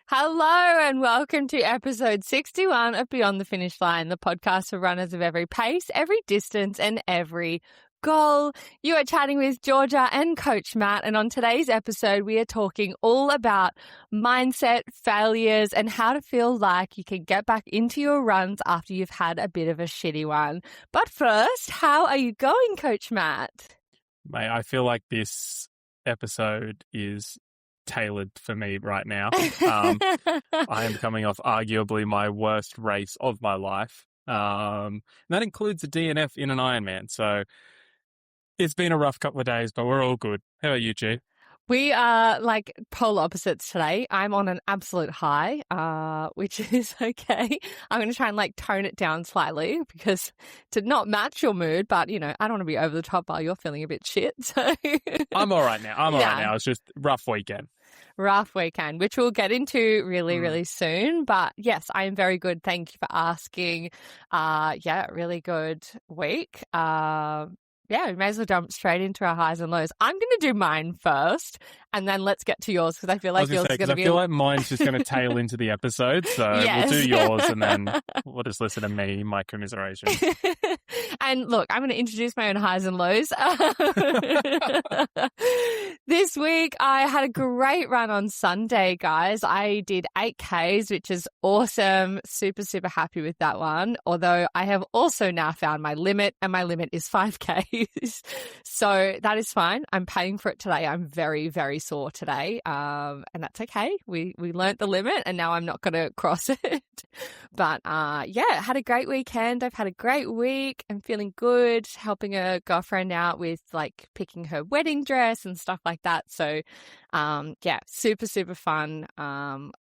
Hello and welcome to episode 61 of Beyond the Finish Line, the podcast for runners of every pace, every distance and every goal. You are chatting with Georgia and Coach Matt, and on today's episode we are talking all about mindset, failures and how to feel like you can get back into your runs after you've had a bit of a shitty one. But first, how are you going, Coach Matt? Mate, I feel like this episode is tailored for me right now. I am coming off arguably my worst race of my life. That includes a DNF in an Ironman. So it's been a rough couple of days, but we're all good. How about you, G? We are like polar opposites today. I'm on an absolute high, which is okay. I'm going to try and like tone it down slightly because to not match your mood, but you know, I don't want to be over the top while you're feeling a bit shit. So I'm all right now. All right now. It's just rough weekend. Rough weekend, which we'll get into really soon. But yes, I am very good. Thank you for asking. Really good week. We may as well jump straight into our highs and lows. I'm going to do mine first, and then let's get to yours because I feel like yours is going to be. I feel like mine's just going to tail into the episode, so yes. We'll do yours, and then we'll just listen to me, my commiserations. And look, I'm going to introduce my own highs and lows. This week, I had a great run on Sunday, guys. I did 8Ks, which is awesome. Super happy with that one. Although I have also now found my limit, and my limit is 5Ks. So that is fine. I'm paying for it today. I'm very sore today. And that's okay. We learnt the limit, and now I'm not going to cross it. But had a great weekend. I've had a great week. I'm feeling good, helping a girlfriend out with like picking her wedding dress and stuff like that. So super fun.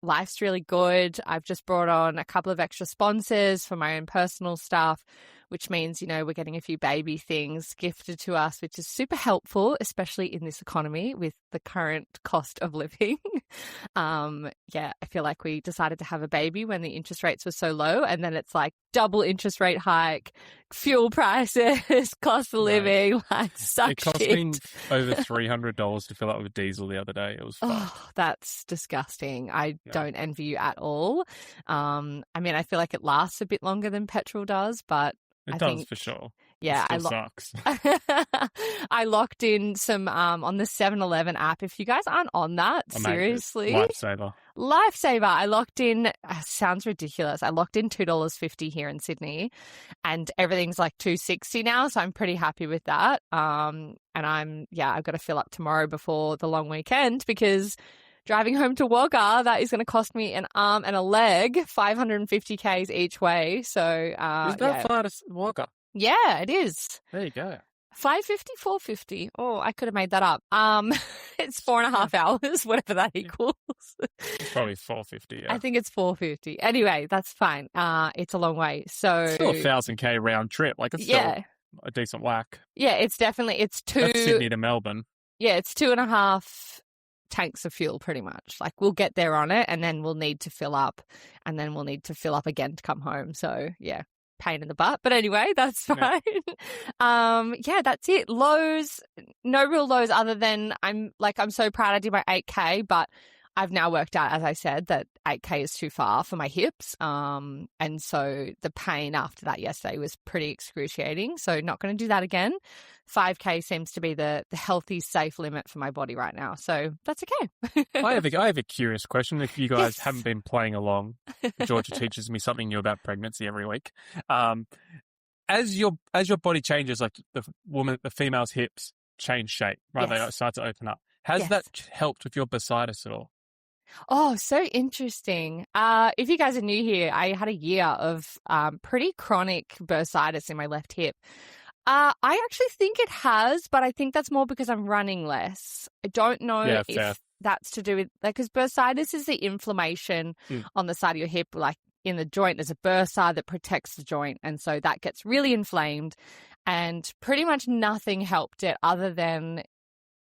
Life's really good. I've just brought on a couple of extra sponsors for my own personal stuff, which means, you know, we're getting a few baby things gifted to us, which is super helpful, especially in this economy with the current cost of living. I feel like we decided to have a baby when the interest rates were so low, and then it's like double interest rate hike, fuel prices, cost of living, like suck It cost shit. me over $300 to fill up with diesel the other day. It was fun. Oh, that's disgusting. I don't envy you at all. I feel like it lasts a bit longer than petrol does, but It I does think, for sure. Yeah, it still sucks. I locked in some on the 7-Eleven app. If you guys aren't on that, seriously, lifesaver. I locked in. Sounds ridiculous. I locked in $2.50 here in Sydney, and everything's like $2.60 now. So I'm pretty happy with that. And I've got to fill up tomorrow before the long weekend because driving home to Wagga, that is going to cost me an arm and a leg, 550 Ks each way. So, is that far to Wagga? Yeah, it is. There you go. 550, 450. Oh, I could have made that up. It's 4.5 hours, whatever that equals. It's probably 450. Yeah. I think it's 450. Anyway, that's fine. It's a long way. So it's still a 1,000 K round trip. Like it's still a decent whack. Yeah, it's definitely That's Sydney to Melbourne. Yeah, it's 2.5 tanks of fuel pretty much. Like we'll get there on it, and then we'll need to fill up, and then we'll need to fill up again to come home. So yeah, pain in the butt. But anyway, that's fine. That's it. Lows, no real lows other than I'm so proud I did my 8K, but I've now worked out, as I said, that 8K is too far for my hips. And so the pain after that yesterday was pretty excruciating. So not going to do that again. 5K seems to be the healthy, safe limit for my body right now. So that's okay. I have a curious question. If you guys haven't been playing along, Georgia teaches me something new about pregnancy every week. As your body changes, like the female's hips change shape, right? They start to open up. Has that helped with your bursitis at all? Oh, so interesting. If you guys are new here, I had a year of pretty chronic bursitis in my left hip. I actually think it has, but I think that's more because I'm running less. I don't know if that's to do with, like, because bursitis is the inflammation on the side of your hip, like in the joint. There's a bursa that protects the joint, and so that gets really inflamed, and pretty much nothing helped it other than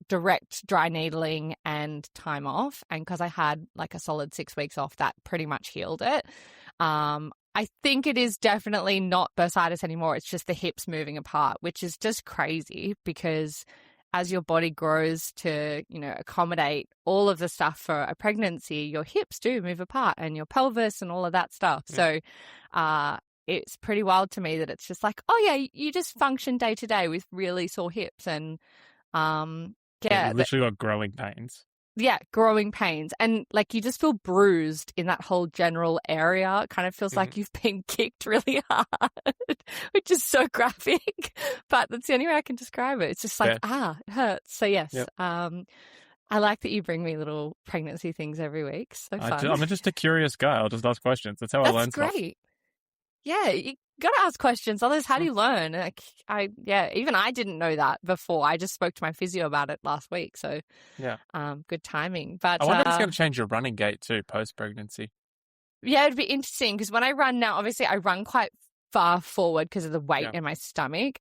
direct dry needling and time off. And because I had like a solid 6 weeks off, that pretty much healed it. I think it is definitely not bursitis anymore. It's just the hips moving apart, which is just crazy because as your body grows to, you know, accommodate all of the stuff for a pregnancy, your hips do move apart and your pelvis and all of that stuff. So it's pretty wild to me that it's just like, oh yeah, you just function day to day with really sore hips and you literally got growing pains. Yeah, growing pains. And like you just feel bruised in that whole general area. It kind of feels like you've been kicked really hard, which is so graphic. But that's the only way I can describe it. It's just like, it hurts. So yes, I like that you bring me little pregnancy things every week. So fun. I'm just a curious guy. I'll just ask questions. That's how I learn stuff. That's great. Yeah, you got to ask questions. Otherwise, how do you learn? Like, even I didn't know that before. I just spoke to my physio about it last week. So, good timing. But I wonder if it's going to change your running gait too post-pregnancy. Yeah, it'd be interesting because when I run now, obviously I run quite far forward because of the weight in my stomach.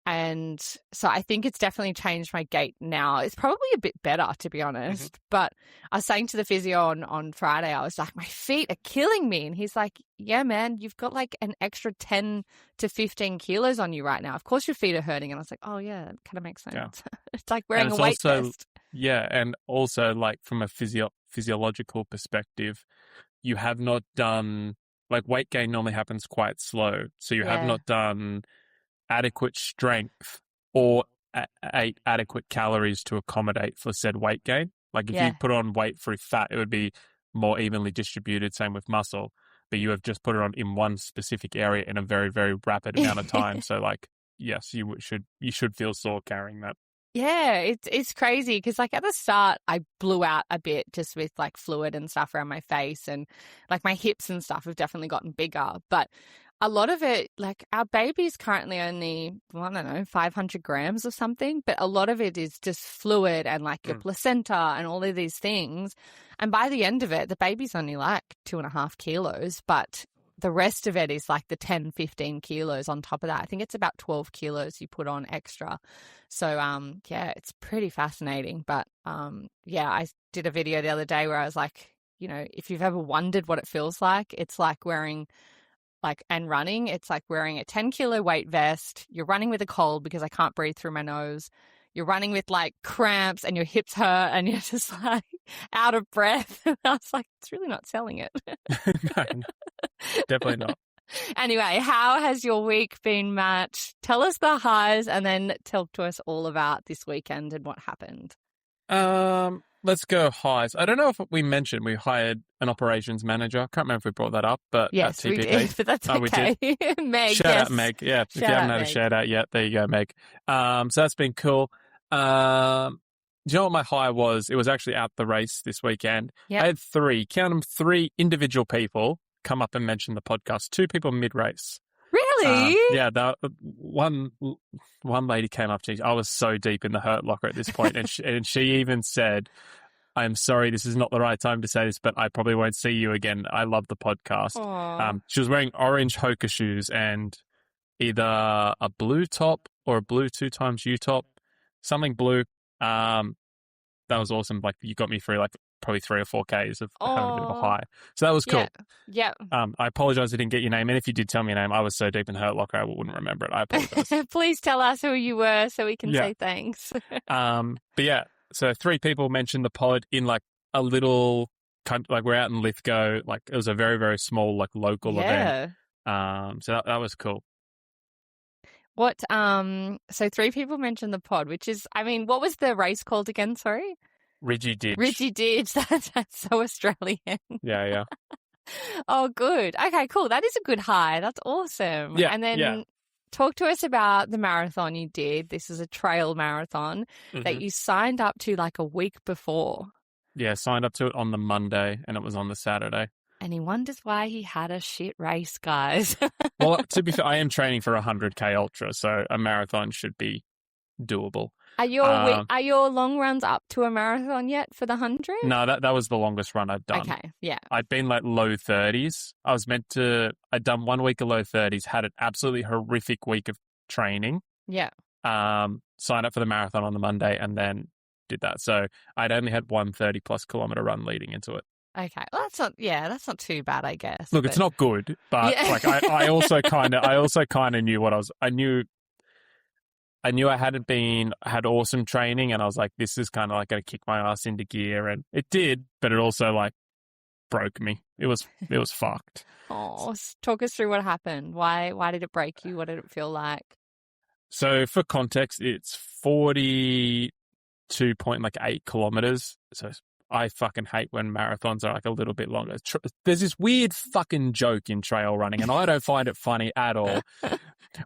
And so I think it's definitely changed my gait now. It's probably a bit better, to be honest. But I was saying to the physio on Friday, I was like, my feet are killing me. And he's like, yeah, man, you've got like an extra 10 to 15 kilos on you right now. Of course your feet are hurting. And I was like, oh, yeah, that kind of makes sense. Yeah. It's like wearing a weight vest. Yeah, and also like from a physiological perspective, you have not done, like weight gain normally happens quite slow. So you have not done adequate strength or ate adequate calories to accommodate for said weight gain. Like if you put on weight through fat, it would be more evenly distributed, same with muscle. But you have just put it on in one specific area in a very, very rapid amount of time. So like, yes, you should feel sore carrying that. Yeah, it's crazy because like at the start I blew out a bit just with like fluid and stuff around my face, and like my hips and stuff have definitely gotten bigger. But a lot of it, like our baby's currently only, I don't know, 500 grams or something, but a lot of it is just fluid and like your placenta and all of these things. And by the end of it, the baby's only like 2.5 kilos, but the rest of it is like the 10, 15 kilos on top of that. I think it's about 12 kilos you put on extra. So, it's pretty fascinating. But, I did a video the other day where I was like, you know, if you've ever wondered what it feels like, it's like wearing running. It's like wearing a 10-kilo weight vest. You're running with a cold because I can't breathe through my nose. You're running with like cramps and your hips hurt and you're just like out of breath. And I was like, it's really not selling it. No, definitely not. Anyway, how has your week been, Matt? Tell us the highs and then talk to us all about this weekend and what happened. Let's go highs. I don't know if we mentioned we hired an operations manager. I can't remember if we brought that up, but yes, we did, but that's okay. We did. Meg, shout out Meg. Yeah, if you haven't had a shout out yet, there you go, Meg. So that's been cool. Do you know what my high was? It was actually at the race this weekend. Yep. I had three individual people come up and mention the podcast. 2 people mid-race. Really? One lady came up to me. I was so deep in the hurt locker at this point, and she even said, "I'm sorry, this is not the right time to say this, but I probably won't see you again. I love the podcast." She was wearing orange Hoka shoes and either a blue top or a blue 2x U top, something blue. That was awesome. Like you got me through like probably 3 or 4 Ks of having a bit of a high. So that was cool. Yeah. I apologize I didn't get your name. And if you did tell me your name, I was so deep in hurt locker, I wouldn't remember it. I apologize. Please tell us who you were so we can say thanks. But yeah, so 3 people mentioned the pod in like a little, like we're out in Lithgow. Like it was a very, very small, like local event. So that was cool. What, so 3 people mentioned the pod, which is, I mean, what was the race called again? Sorry? Ridgy Ditch. That's so Australian. Yeah. Oh, good. Okay, cool. That is a good high. That's awesome. Yeah. And then talk to us about the marathon you did. This is a trail marathon that you signed up to like a week before. Yeah, signed up to it on the Monday and it was on the Saturday. And he wonders why he had a shit race, guys. Well, to be fair, I am training for a 100K ultra, so a marathon should be doable. Are your long runs up to a marathon yet for the 100? No, that was the longest run I've done. Okay, yeah. I'd been like low 30s. I'd done 1 week of low 30s, had an absolutely horrific week of training. Yeah. Signed up for the marathon on the Monday and then did that. So I'd only had 1 30+ kilometer run leading into it. Okay, well that's not too bad, I guess. Look, it's not good, but like I also kind of knew what I I knew I had awesome training, and I was like, this is kind of like going to kick my ass into gear, and it did, but it also like broke me. It was fucked. Oh, talk us through what happened. Why did it break you? What did it feel like? So for context, it's 42.8 kilometers. So I fucking hate when marathons are like a little bit longer. There's this weird fucking joke in trail running, and I don't find it funny at all.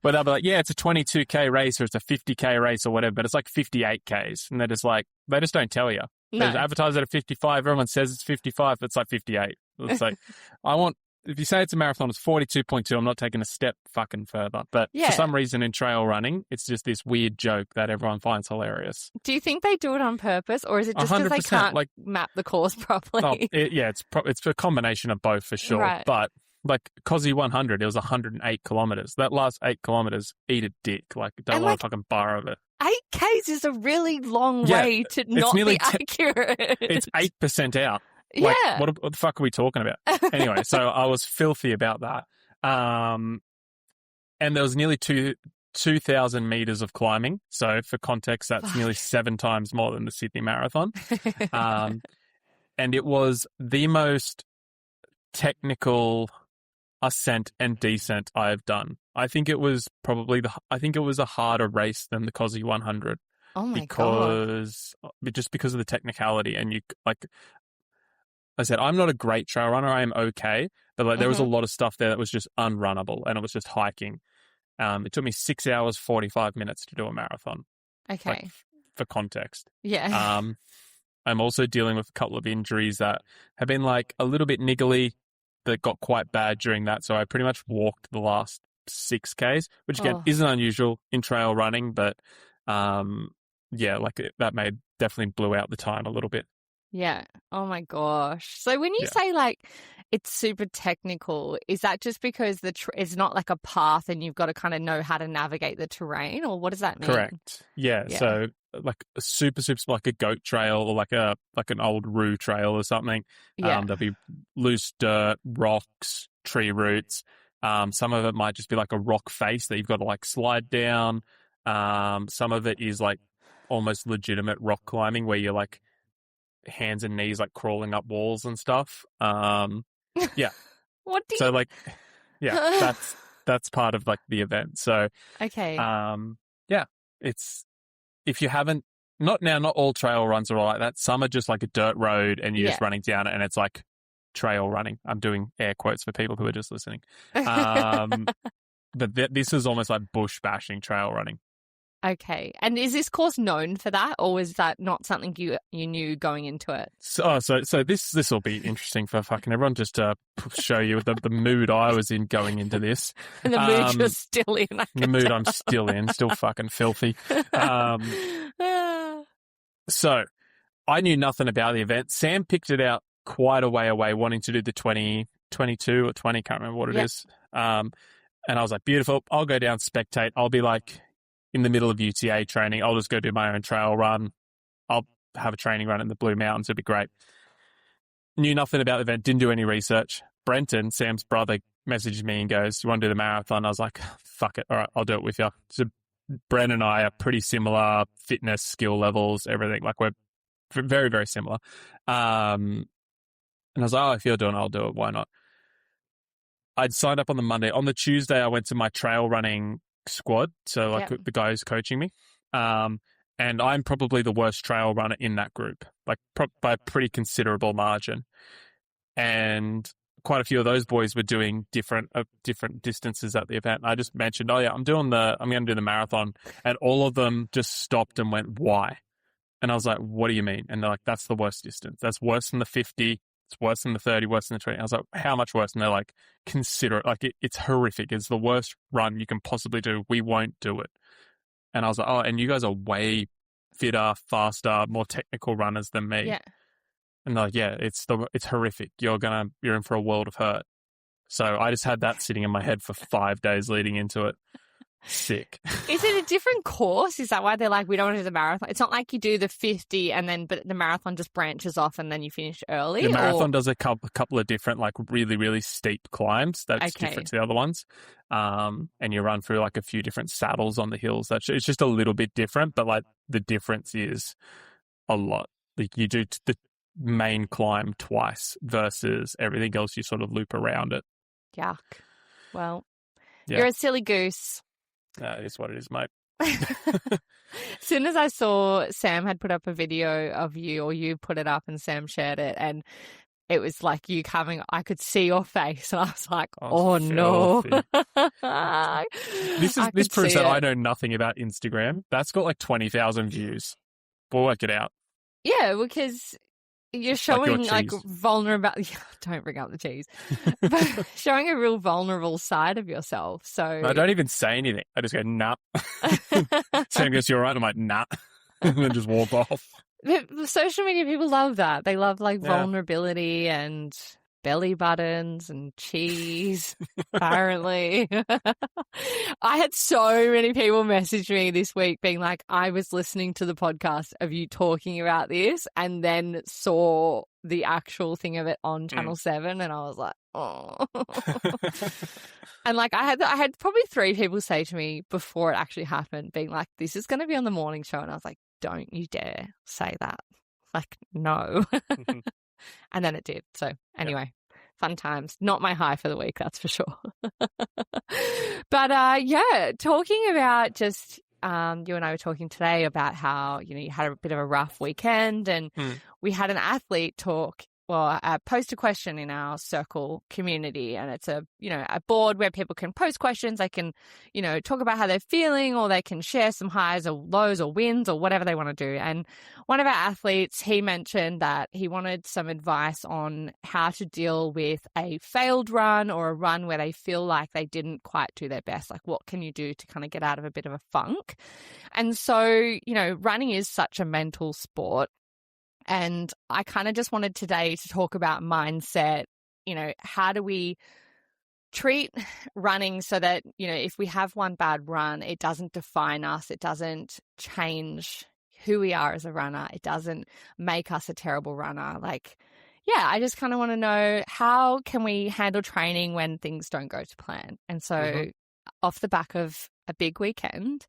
But they'll be like, yeah, it's a 22K race or it's a 50K race or whatever, but it's like 58Ks. And they're just like, they just don't tell you. They just advertise it at 55. Everyone says it's 55. It's like 58. It's like, if you say it's a marathon, it's 42.2. I'm not taking a step fucking further. But for some reason in trail running, it's just this weird joke that everyone finds hilarious. Do you think they do it on purpose, or is it just because they can't map the course properly? It's a combination of both for sure. Right. But like Cosy 100, it was 108 kilometers. That last 8 kilometers, eat a dick. Like, don't want to fucking borrow it. 8Ks is a really long way to not be accurate. It's 8% out. Yeah. Like, what the fuck are we talking about? Anyway, so I was filthy about that. And there was nearly 2,000 meters of climbing. So for context, that's nearly 7 times more than the Sydney Marathon. And it was the most technical ascent and descent I have done. I think it was a harder race than the Cosy 100. Oh my God. Just because of the technicality, and you like I said, I'm not a great trail runner. I am okay, but like there was a lot of stuff there that was just unrunnable, and it was just hiking. It took me 6 hours 45 minutes to do a marathon. Okay, like, for context. Yeah. I'm also dealing with a couple of injuries that have been like a little bit niggly that got quite bad during that. So I pretty much walked the last 6Ks, which again isn't unusual in trail running, but that definitely blew out the time a little bit. Yeah. Oh my gosh. So when you say like it's super technical, is that just because it's not like a path and you've got to kind of know how to navigate the terrain, or what does that mean? Correct. Yeah. So like a super like a goat trail or like an old roo trail or something. There'll be loose dirt, rocks, tree roots. Some of it might just be like a rock face that you've got to like slide down. Some of it is like almost legitimate rock climbing where you're like hands and knees like crawling up walls and stuff. That's part of like the event. So it's, if you haven't, not all trail runs are like that. Some are just like a dirt road and you're just running down it, and it's like trail running. I'm doing air quotes for people who are just listening. But this is almost like bush bashing trail running. Okay. And is this course known for that, or was that not something you knew going into it? So this will be interesting for fucking everyone, just to show you the mood I was in going into this. And the mood you're still in. The mood I'm still in, still fucking filthy. So I knew nothing about the event. Sam picked it out quite a way away, wanting to do the 22 or 20, can't remember what it is. And I was like, beautiful, I'll go down, spectate. I'll be like in the middle of UTA training. I'll just go do my own trail run. I'll have a training run in the Blue Mountains. It'd be great. Knew nothing about the event, didn't do any research. Brenton, Sam's brother, messaged me and goes, "You want to do the marathon?" I was like, fuck it. All right, I'll do it with you. So Bren and I are pretty similar fitness, skill levels, everything. Like we're very, very similar. And I was like, if you're doing it, I'll do it. Why not? I'd signed up on the Monday. On the Tuesday, I went to my trail running squad. So like the guy who's coaching me. And I'm probably the worst trail runner in that group, like by a pretty considerable margin. And quite a few of those boys were doing different distances at the event. I just mentioned, I'm going to do the marathon. And all of them just stopped and went, why? And I was like, what do you mean? And they're like, that's the worst distance. That's worse than the 50. It's worse than the 30, worse than the 20. I was like, how much worse? And they're like, consider it. Like, it's horrific. It's the worst run you can possibly do. We won't do it. And I was like, and you guys are way fitter, faster, more technical runners than me. Yeah. And they're like, it's horrific. You're in for a world of hurt. So I just had that sitting in my head for 5 days leading into it. Sick. Is it a different course? Is that why they're like, we don't want to do the marathon? It's not like you do the 50 and then, but the marathon just branches off and then you finish early? The marathon does a couple of different, like really, really steep climbs. That's different to the other ones. And you run through like a few different saddles on the hills. It's just a little bit different, but like the difference is a lot. Like you do the main climb twice versus everything else, you sort of loop around it. Yuck. Well, you're a silly goose. That is what it is, mate. As soon as I saw Sam had put up a video of you, or you put it up and Sam shared it, and it was like you coming, I could see your face and I was like, oh no. This proves that I know nothing about Instagram. That's got like 20,000 views. We'll work it out. Yeah, because you're showing like vulnerability. Don't bring up the cheese. But showing a real vulnerable side of yourself. So I don't even say anything. I just go, nah. Sam goes, you're right. I'm like, nah. And then just walk off. But social media people love that. They love like vulnerability and belly buttons and cheese, apparently. I had so many people message me this week being like, I was listening to the podcast of you talking about this and then saw the actual thing of it on Channel 7 and I was like, oh. And like I had probably 3 people say to me before it actually happened, being like, this is going to be on the morning show. And I was like, don't you dare say that. Like, no. And then it did. So anyway, fun times. Not my high for the week, that's for sure. But talking about just you and I were talking today about how, you had a bit of a rough weekend and we had an athlete post a question in our circle community, and it's a board where people can post questions. They can, talk about how they're feeling, or they can share some highs or lows or wins or whatever they want to do. And one of our athletes, he mentioned that he wanted some advice on how to deal with a failed run or a run where they feel like they didn't quite do their best. Like, what can you do to kind of get out of a bit of a funk? And so, running is such a mental sport. And I kind of just wanted today to talk about mindset. How do we treat running so that, if we have one bad run, it doesn't define us. It doesn't change who we are as a runner. It doesn't make us a terrible runner. I just kind of want to know, how can we handle training when things don't go to plan? And so off the back of a big weekend,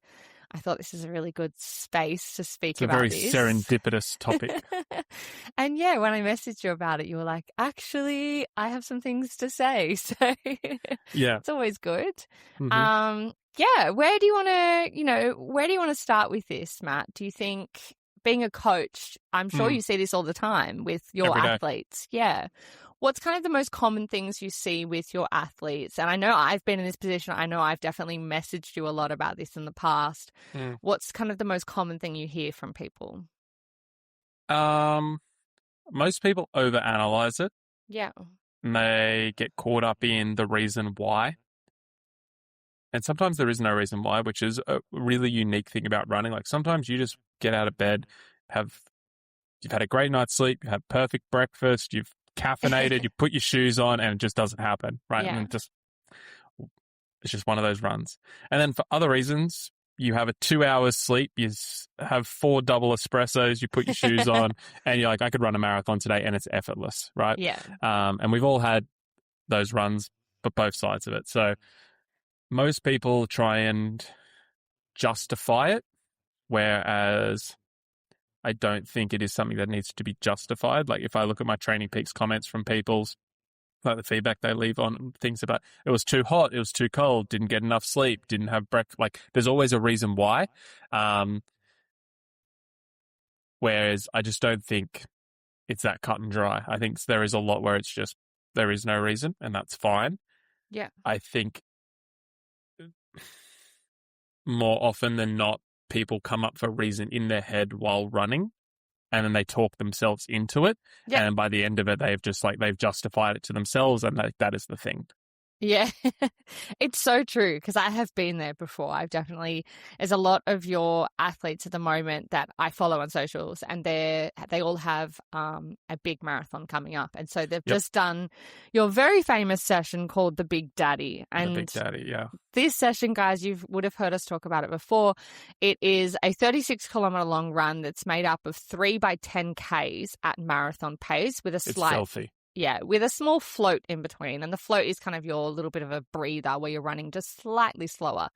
I thought this is a really good space to speak about this. It's a very serendipitous topic. And when I messaged you about it, you were like, actually, I have some things to say. So it's always good. Where do you want to start with this, Matt? Do you think, being a coach, I'm sure you see this all the time with your athletes. Yeah. What's kind of the most common things you see with your athletes? And I know I've been in this position. I know I've definitely messaged you a lot about this in the past. What's kind of the most common thing you hear from people? Most people overanalyze it. Yeah. And they get caught up in the reason why. And sometimes there is no reason why, which is a really unique thing about running. Like, sometimes you just get out of bed, you've had a great night's sleep, you have perfect breakfast, you've caffeinated, you put your shoes on, and it just doesn't happen, right? Yeah. And it's just one of those runs. And then for other reasons, you have a 2 hours sleep, you have 4 double espressos, you put your shoes on, and you're like, I could run a marathon today, and it's effortless, right? Yeah. And we've all had those runs, but both sides of it. So most people try and justify it, whereas I don't think it is something that needs to be justified. Like, if I look at my Training Peaks comments from people's, like the feedback they leave on things about, it was too hot, it was too cold, didn't get enough sleep, didn't have breakfast. Like, there's always a reason why. Whereas I just don't think it's that cut and dry. I think there is a lot where it's just, there is no reason, and that's fine. Yeah. I think more often than not, people come up for a reason in their head while running, and then they talk themselves into it. Yeah. And by the end of it, they've justified it to themselves, and that is the thing. Yeah, it's so true because I have been there before. There's a lot of your athletes at the moment that I follow on socials, and they all have a big marathon coming up. And so they've Yep. just done your very famous session called the Big Daddy. And The Big Daddy, yeah. this session, guys, you would have heard us talk about it before. It is a 36-kilometer long run that's made up of 3 by 10 Ks at marathon pace with a It's slight. filthy. Yeah, with a small float in between. And the float is kind of your little bit of a breather where you're running just slightly slower.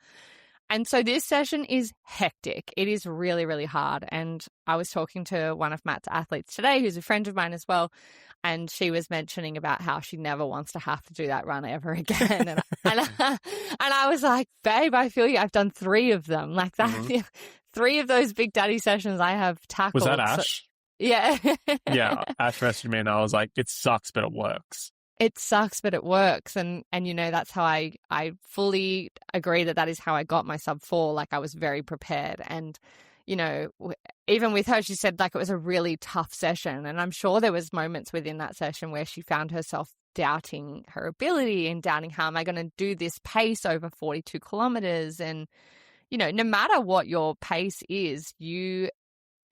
And so this session is hectic. It is really, really hard. And I was talking to one of Matt's athletes today, who's a friend of mine as well. And she was mentioning about how she never wants to have to do that run ever again. And I was like, babe, I feel you. I've done 3 of them. Like that, 3 of those Big Daddy sessions I have tackled. Was that Ash? Yeah. Yeah, Ash messaged me and I was like, it sucks, but it works. It sucks, but it works. And that's how I fully agree that is how I got my sub 4. Like I was very prepared. And, even with her, she said like it was a really tough session. And I'm sure there was moments within that session where she found herself doubting her ability and doubting how am I going to do this pace over 42 kilometers. And, no matter what your pace is,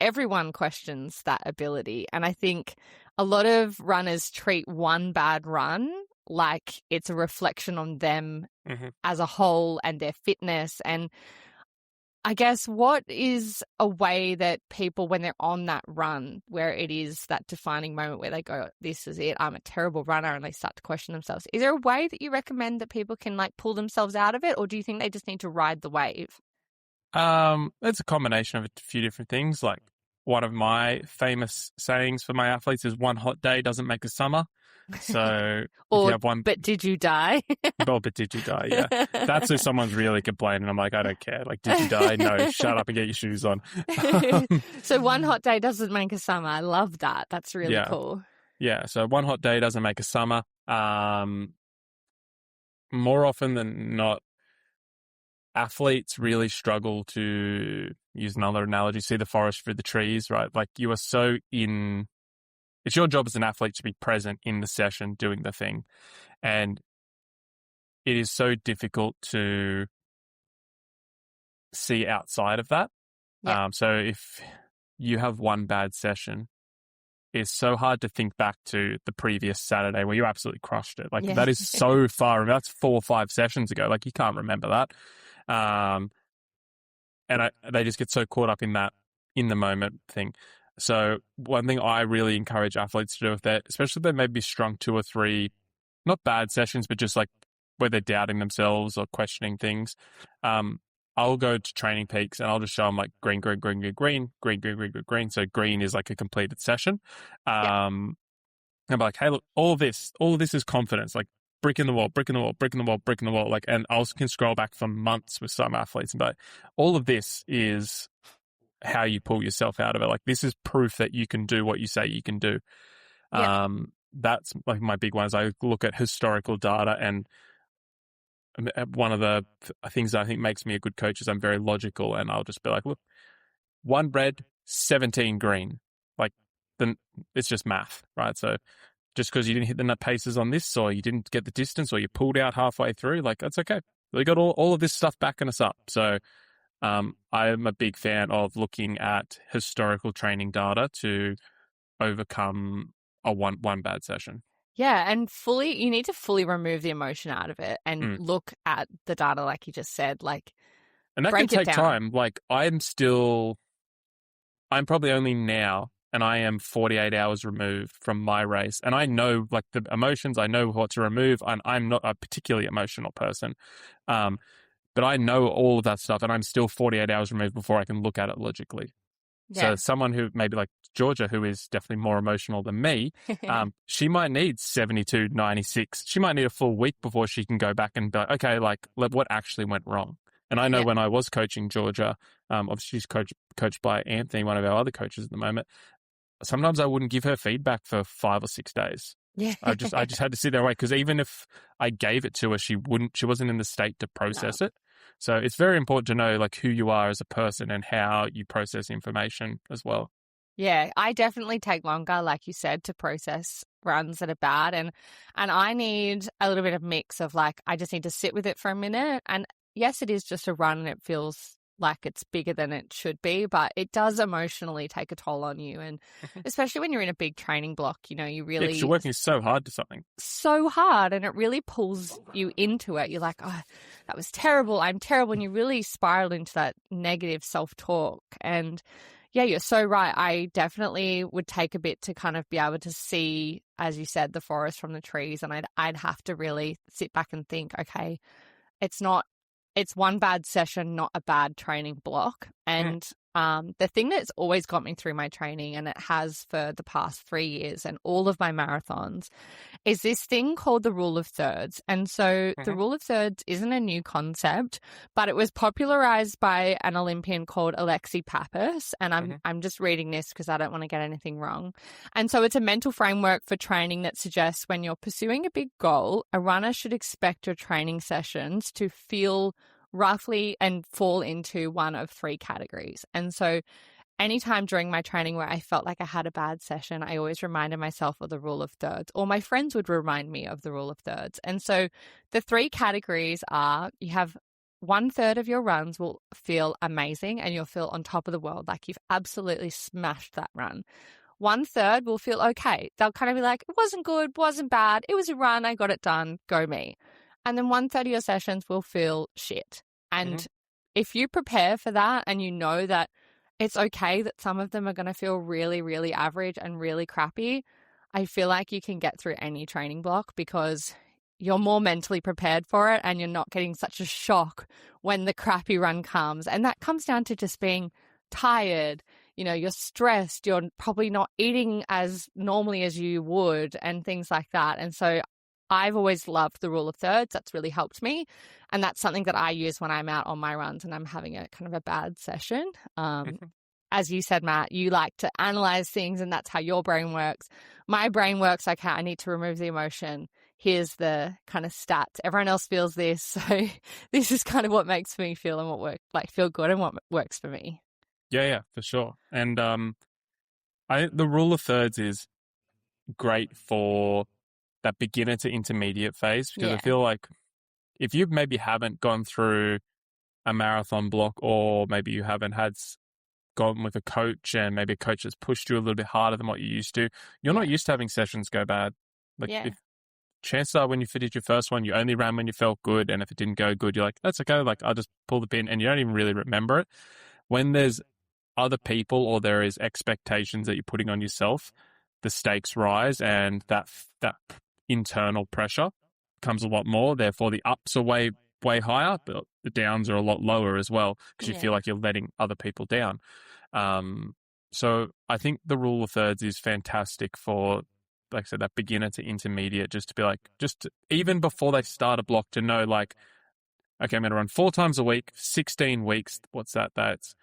everyone questions that ability. And I think a lot of runners treat one bad run like it's a reflection on them as a whole and their fitness. And I guess what is a way that people, when they're on that run, where it is that defining moment where they go, this is it, I'm a terrible runner, and they start to question themselves. Is there a way that you recommend that people can like pull themselves out of it? Or do you think they just need to ride the wave? It's a combination of a few different things. Like one of my famous sayings for my athletes is one hot day doesn't make a summer. So if you have one, but did you die? Oh, but did you die? Yeah. That's if someone's really complaining. I'm like, I don't care. Like, did you die? No, shut up and get your shoes on. So one hot day doesn't make a summer. I love that. That's really cool. Yeah. So one hot day doesn't make a summer. More often than not, athletes really struggle to use another analogy, see the forest through the trees, right? Like you are so it's your job as an athlete to be present in the session doing the thing. And it is so difficult to see outside of that. Yeah. So if you have one bad session, it's so hard to think back to the previous Saturday where you absolutely crushed it. Like that is so far. That's 4 or 5 sessions ago. Like you can't remember that. And they just get so caught up in that in the moment thing. So one thing I really encourage athletes to do with that, especially if they maybe strung 2 or 3, not bad sessions, but just like where they're doubting themselves or questioning things. I'll go to Training Peaks and I'll just show them like green, green, green, green, green, green, green, green, green, green. So green is like a completed session. And I'm like, hey, look, all of this is confidence. Like brick in the wall, brick in the wall, brick in the wall, brick in the wall. Like, and I can scroll back for months with some athletes and be like, all of this is how you pull yourself out of it. Like this is proof that you can do what you say you can do. That's like my big one is I look at historical data, and one of the things that I think makes me a good coach is I'm very logical, and I'll just be like, look, 1 red, 17 green. Like then it's just math, right? So just because you didn't hit the nut paces on this, or you didn't get the distance, or you pulled out halfway through, like that's okay. We got all of this stuff backing us up. So I'm a big fan of looking at historical training data to overcome a one bad session. Yeah, and you need to fully remove the emotion out of it and look at the data like you just said. Like, and that can take time. Like I'm probably only now, and I am 48 hours removed from my race, and I know like the emotions, I know what to remove, and I'm not a particularly emotional person. But I know all of that stuff, and I'm still 48 hours removed before I can look at it logically. Yeah. So someone who maybe like Georgia, who is definitely more emotional than me, she might need 72, 96. She might need a full week before she can go back and be like, okay, like what actually went wrong? And I know when I was coaching Georgia, obviously she's coached by Anthony, one of our other coaches at the moment. Sometimes I wouldn't give her feedback for 5 or 6 days. Yeah. I just had to sit there and wait, because even if I gave it to her, she wasn't in the state to process it. So it's very important to know like who you are as a person and how you process information as well. Yeah, I definitely take longer, like you said, to process runs that are bad. And I need a little bit of mix of like, I just need to sit with it for a minute. And yes, it is just a run and it feels like it's bigger than it should be, but it does emotionally take a toll on you. And especially when you're in a big training block, you know, you really... 'cause you're working so hard to something. So hard, and it really pulls you into it. You're like, oh, that was terrible. I'm terrible. And you really spiral into that negative self-talk. And yeah, you're so right. I definitely would take a bit to kind of be able to see, as you said, the forest from the trees. And I'd have to really sit back and think, okay, it's one bad session, not a bad training block. And the thing that's always got me through my training, and it has for the past 3 years and all of my marathons, is this thing called the rule of thirds. And so the rule of thirds isn't a new concept, but it was popularized by an Olympian called Alexi Pappas. And I'm just reading this because I don't want to get anything wrong. And so it's a mental framework for training that suggests when you're pursuing a big goal, a runner should expect your training sessions to feel roughly and fall into one of 3 categories. And so anytime during my training where I felt like I had a bad session, I always reminded myself of the rule of thirds, or my friends would remind me of the rule of thirds. And so the 3 categories are, you have 1/3 of your runs will feel amazing and you'll feel on top of the world, like you've absolutely smashed that run. 1/3 will feel okay. They'll kind of be like, it wasn't good, wasn't bad, it was a run, I got it done, go me. And then 1/3 of your sessions will feel shit. And if you prepare for that and you know that it's okay that some of them are going to feel really, really average and really crappy, I feel like you can get through any training block because you're more mentally prepared for it and you're not getting such a shock when the crappy run comes. And that comes down to just being tired. You know, you're stressed, you're probably not eating as normally as you would and things like that. And so I've always loved the rule of thirds. That's really helped me. And that's something that I use when I'm out on my runs and I'm having a kind of a bad session. As you said, Matt, you like to analyze things and that's how your brain works. My brain works like, I need to remove the emotion. Here's the kind of stats. Everyone else feels this. So this is kind of what makes me feel and what feel good and what works for me. Yeah, for sure. And the rule of thirds is great for that beginner to intermediate phase, because I feel like if you maybe haven't gone through a marathon block, or maybe you haven't gone with a coach and maybe a coach has pushed you a little bit harder than what you used to, you're not used to having sessions go bad. Like if chances are when you finished your first one, you only ran when you felt good. And if it didn't go good, you're like, that's okay. Like I'll just pull the pin, and you don't even really remember it. When there's other people or there is expectations that you're putting on yourself, the stakes rise and that internal pressure comes a lot more. Therefore, the ups are way higher, but the downs are a lot lower as well, because you feel like you're letting other people down. So I think the rule of thirds is fantastic for, like I said, that beginner to intermediate, just to be like, even before they start a block, to know like, okay, I'm going to run 4 times a week, 16 weeks. What's that? That's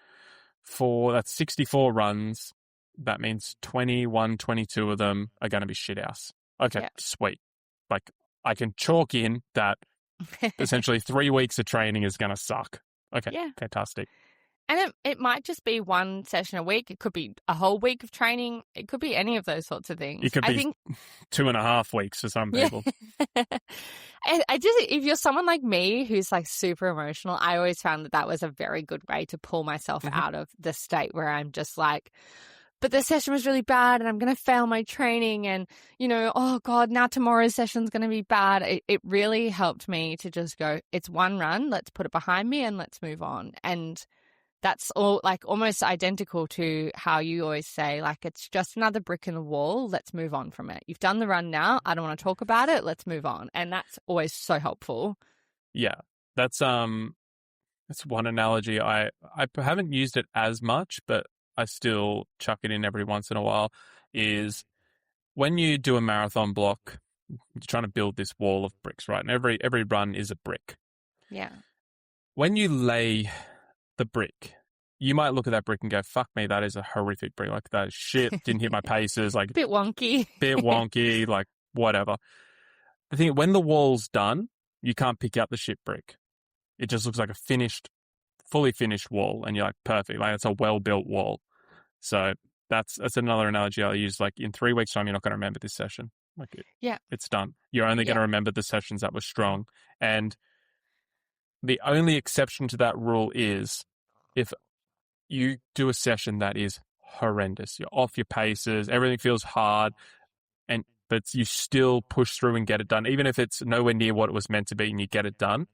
64 runs. That means 21, 22 of them are going to be shit house. Okay, sweet. Like I can chalk in that essentially 3 weeks of training is going to suck. Okay, fantastic. And it might just be one session a week. It could be a whole week of training. It could be any of those sorts of things. It could be 2.5 weeks for some people. If you're someone like me who's like super emotional, I always found that was a very good way to pull myself out of the state where I'm just like, but the session was really bad and I'm going to fail my training and, you know, oh God, now tomorrow's session's going to be bad. It really helped me to just go, it's one run, let's put it behind me and let's move on. And that's all like almost identical to how you always say, like, it's just another brick in the wall. Let's move on from it. You've done the run now. I don't want to talk about it. Let's move on. And that's always so helpful. Yeah, that's one analogy. I haven't used it as much, but I still chuck it in every once in a while, is when you do a marathon block, you're trying to build this wall of bricks, right? And every run is a brick. Yeah. When you lay the brick, you might look at that brick and go, fuck me, that is a horrific brick. Like, that is shit. Didn't hit my paces. Like, bit wonky. Like, whatever. The thing, when the wall's done, you can't pick out the shit brick. It just looks like a fully finished wall. And you're like, perfect. Like, it's a well-built wall. So that's another analogy I use. Like, in 3 weeks' time, you're not going to remember this session. Like Yeah. it's done. You're only going to remember the sessions that were strong. And the only exception to that rule is if you do a session that is horrendous, you're off your paces, everything feels hard, but you still push through and get it done, even if it's nowhere near what it was meant to be and you get it done.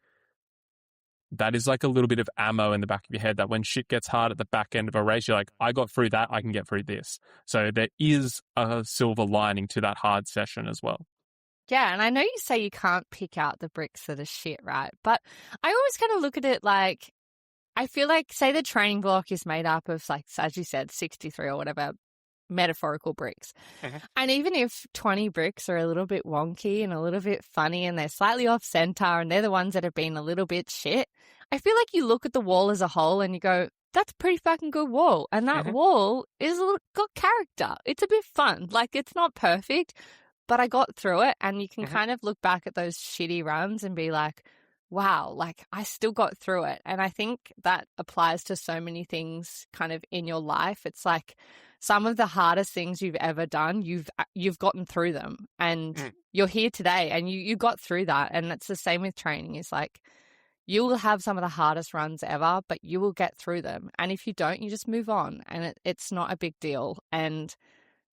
That is like a little bit of ammo in the back of your head that when shit gets hard at the back end of a race, you're like, I got through that, I can get through this. So there is a silver lining to that hard session as well. Yeah, and I know you say you can't pick out the bricks that are shit, right? But I always kind of look at it like, I feel like, say the training block is made up of, like, as you said, 63 or whatever metaphorical bricks. Mm-hmm. And even if 20 bricks are a little bit wonky and a little bit funny and they're slightly off center and they're the ones that have been a little bit shit, I feel like you look at the wall as a whole and you go, that's a pretty fucking good wall. And that wall is got character. It's a bit fun. Like, it's not perfect, but I got through it. And you can kind of look back at those shitty runs and be like, wow, like I still got through it. And I think that applies to so many things kind of in your life. It's like some of the hardest things you've ever done, you've gotten through them and you're here today and you got through that. And it's the same with training. It's like you will have some of the hardest runs ever, but you will get through them. And if you don't, you just move on and it's not a big deal. And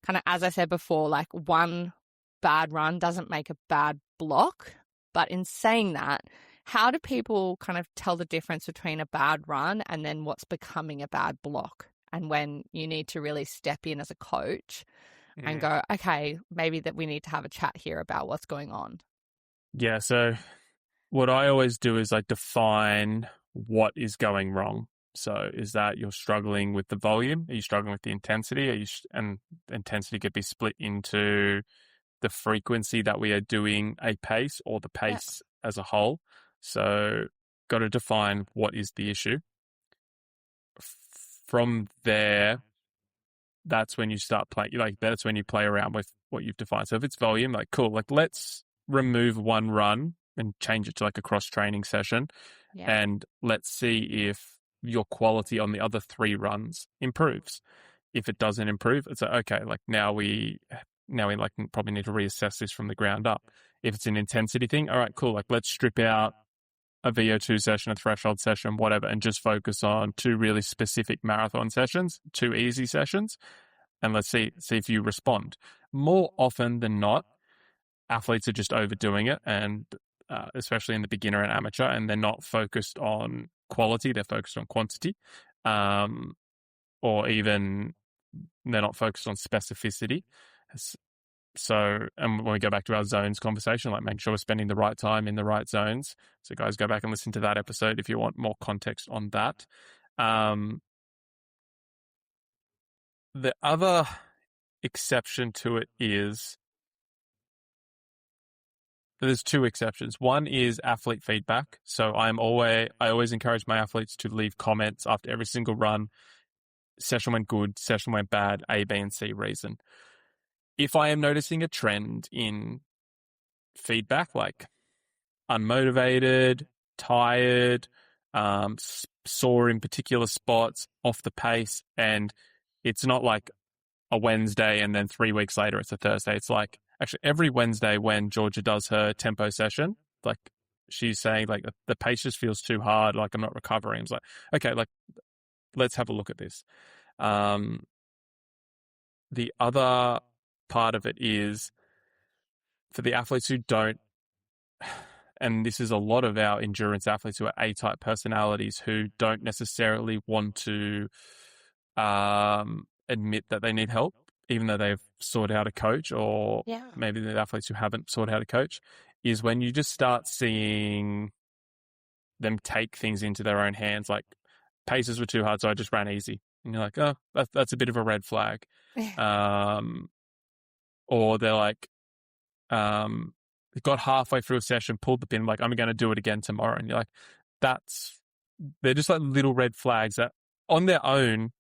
kind of, as I said before, like one bad run doesn't make a bad block. But in saying that, how do people kind of tell the difference between a bad run and then what's becoming a bad block, and when you need to really step in as a coach and go, okay, maybe that we need to have a chat here about what's going on? Yeah, so what I always do is I define what is going wrong. So is that you're struggling with the volume? Are you struggling with the intensity? And intensity could be split into the frequency that we are doing a pace or the pace as a whole. So got to define what is the issue. From there, that's when you start playing. Like, that's when you play around with what you've defined. So if it's volume, like, cool, like let's remove one run and change it to like a cross training session. Yeah. And let's see if your quality on the other 3 runs improves. If it doesn't improve, it's like, okay, like now we like probably need to reassess this from the ground up. If it's an intensity thing, all right, cool. Like let's strip out a VO2 session, a threshold session, whatever, and just focus on 2 really specific marathon sessions, 2 easy sessions, and let's see if you respond. More often than not, athletes are just overdoing it, and especially in the beginner and amateur, and they're not focused on quality, they're focused on quantity, or even they're not focused on specificity. So, and when we go back to our zones conversation, like making sure we're spending the right time in the right zones. So guys, go back and listen to that episode if you want more context on that. The other exception to it is there's 2 exceptions. One is athlete feedback. So I always encourage my athletes to leave comments after every single run. Session went good, session went bad, A, B, and C reason. If I am noticing a trend in feedback, like unmotivated, tired, sore in particular spots, off the pace, and it's not like a Wednesday and then 3 weeks later it's a Thursday. It's like actually every Wednesday when Georgia does her tempo session, like she's saying like the pace just feels too hard, like I'm not recovering. It's like, okay, like let's have a look at this. The other part of it is for the athletes who don't, and this is a lot of our endurance athletes who are A-type personalities who don't necessarily want to admit that they need help, even though they've sought out a coach, or maybe the athletes who haven't sought out a coach, is when you just start seeing them take things into their own hands, like paces were too hard, so I just ran easy. And you're like, oh, that's a bit of a red flag. Or they're like, got halfway through a session, pulled the pin, like, I'm going to do it again tomorrow. And you're like, they're just like little red flags that on their own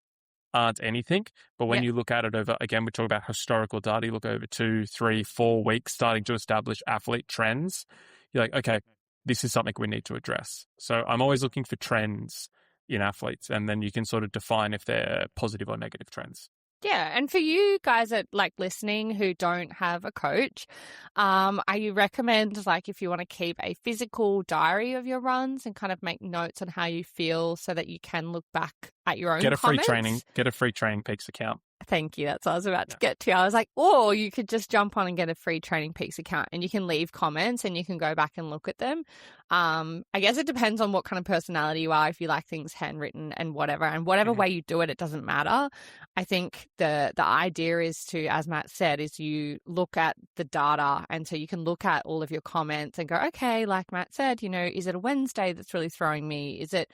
aren't anything. But when you look at it over, again, we talk about historical data, you look over 2, 3, 4 weeks, starting to establish athlete trends, you're like, okay, this is something we need to address. So I'm always looking for trends in athletes, and then you can sort of define if they're positive or negative trends. Yeah, and for you guys that like listening who don't have a coach, I recommend like if you want to keep a physical diary of your runs and kind of make notes on how you feel so that you can look back at your own comments. Get a free Training Peaks account. Thank you. That's what I was about to get to. I was like, or you could just jump on and get a free Training Peaks account and you can leave comments and you can go back and look at them. I guess it depends on what kind of personality you are, if you like things handwritten and whatever way you do it, it doesn't matter. I think the idea is to, as Matt said, is you look at the data and so you can look at all of your comments and go, okay, like Matt said, is it a Wednesday that's really throwing me? Is it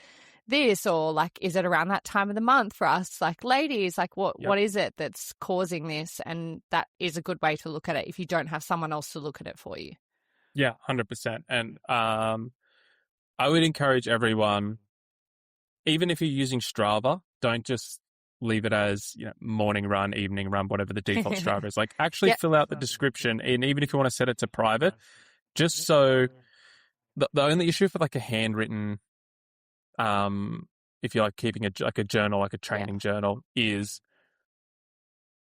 this, or like, is it around that time of the month for us, like ladies, like what is it that's causing this? And that is a good way to look at it if you don't have someone else to look at it for you. Yeah, 100%. And I would encourage everyone, even if you're using Strava, don't just leave it as morning run, evening run, whatever the default Strava is. Like actually fill out the description, and even if you want to set it to private, just so the only issue for like a handwritten if you're like keeping a journal, like a training journal, is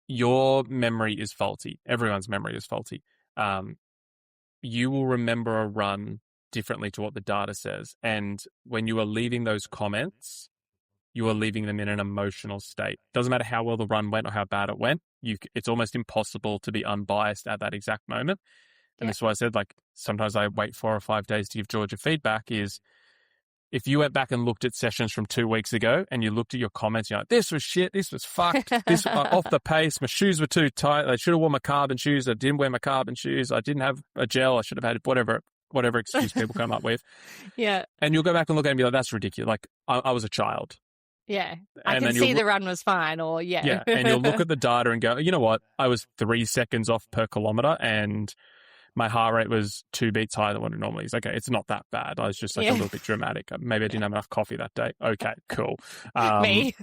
your memory is faulty. Everyone's memory is faulty. You will remember a run differently to what the data says. And when you are leaving those comments, you are leaving them in an emotional state. Doesn't matter how well the run went or how bad it went. It's almost impossible to be unbiased at that exact moment. And that's why I said, like, sometimes I wait 4 or 5 days to give Georgia feedback. Is if you went back and looked at sessions from 2 weeks ago and you looked at your comments, you're like, this was shit, this was fucked, this off the pace, my shoes were too tight, I should have worn my carbon shoes, I didn't wear my carbon shoes, I didn't have a gel, I should have had whatever excuse people come up with. Yeah. And you'll go back and look at it and be like, that's ridiculous. Like, I was a child. Yeah. I can see the run was fine, or Yeah. And you'll look at the data and go, you know what? I was 3 seconds off per kilometer and my heart rate was 2 beats higher than what it normally is. Okay, it's not that bad. I was just like a little bit dramatic. Maybe I didn't have enough coffee that day. Okay, cool. Me.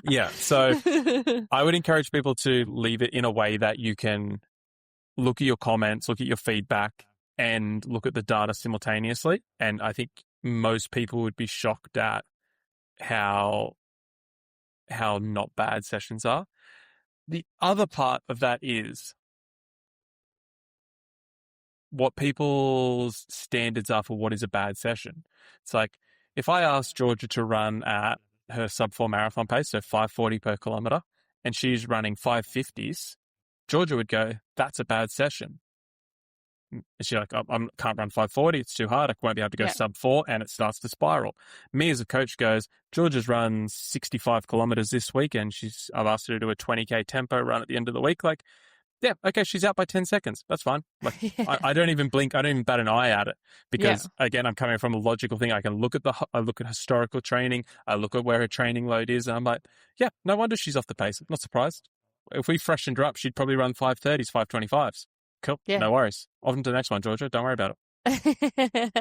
Yeah, so I would encourage people to leave it in a way that you can look at your comments, look at your feedback, and look at the data simultaneously. And I think most people would be shocked at how not bad sessions are. The other part of that is what people's standards are for what is a bad session. It's like, if I asked Georgia to run at her sub-4 marathon pace, so 5:40 per kilometer, and she's running 5:50s, Georgia would go, that's a bad session. And she's like, I can't run 5:40, it's too hard, I won't be able to go sub-4, and it starts to spiral. Me as a coach goes, Georgia's run 65 kilometers this week, and I've asked her to do a 20K tempo run at the end of the week, like, yeah, okay, she's out by 10 seconds. That's fine. Like, I don't even blink. I don't even bat an eye at it because, again, I'm coming from a logical thing. I can look at historical training. I look at where her training load is. And I'm like, yeah, no wonder she's off the pace. I'm not surprised. If we freshened her up, she'd probably run 5:30s, 5:25s. Cool. Yeah. No worries. On to the next one, Georgia. Don't worry about it.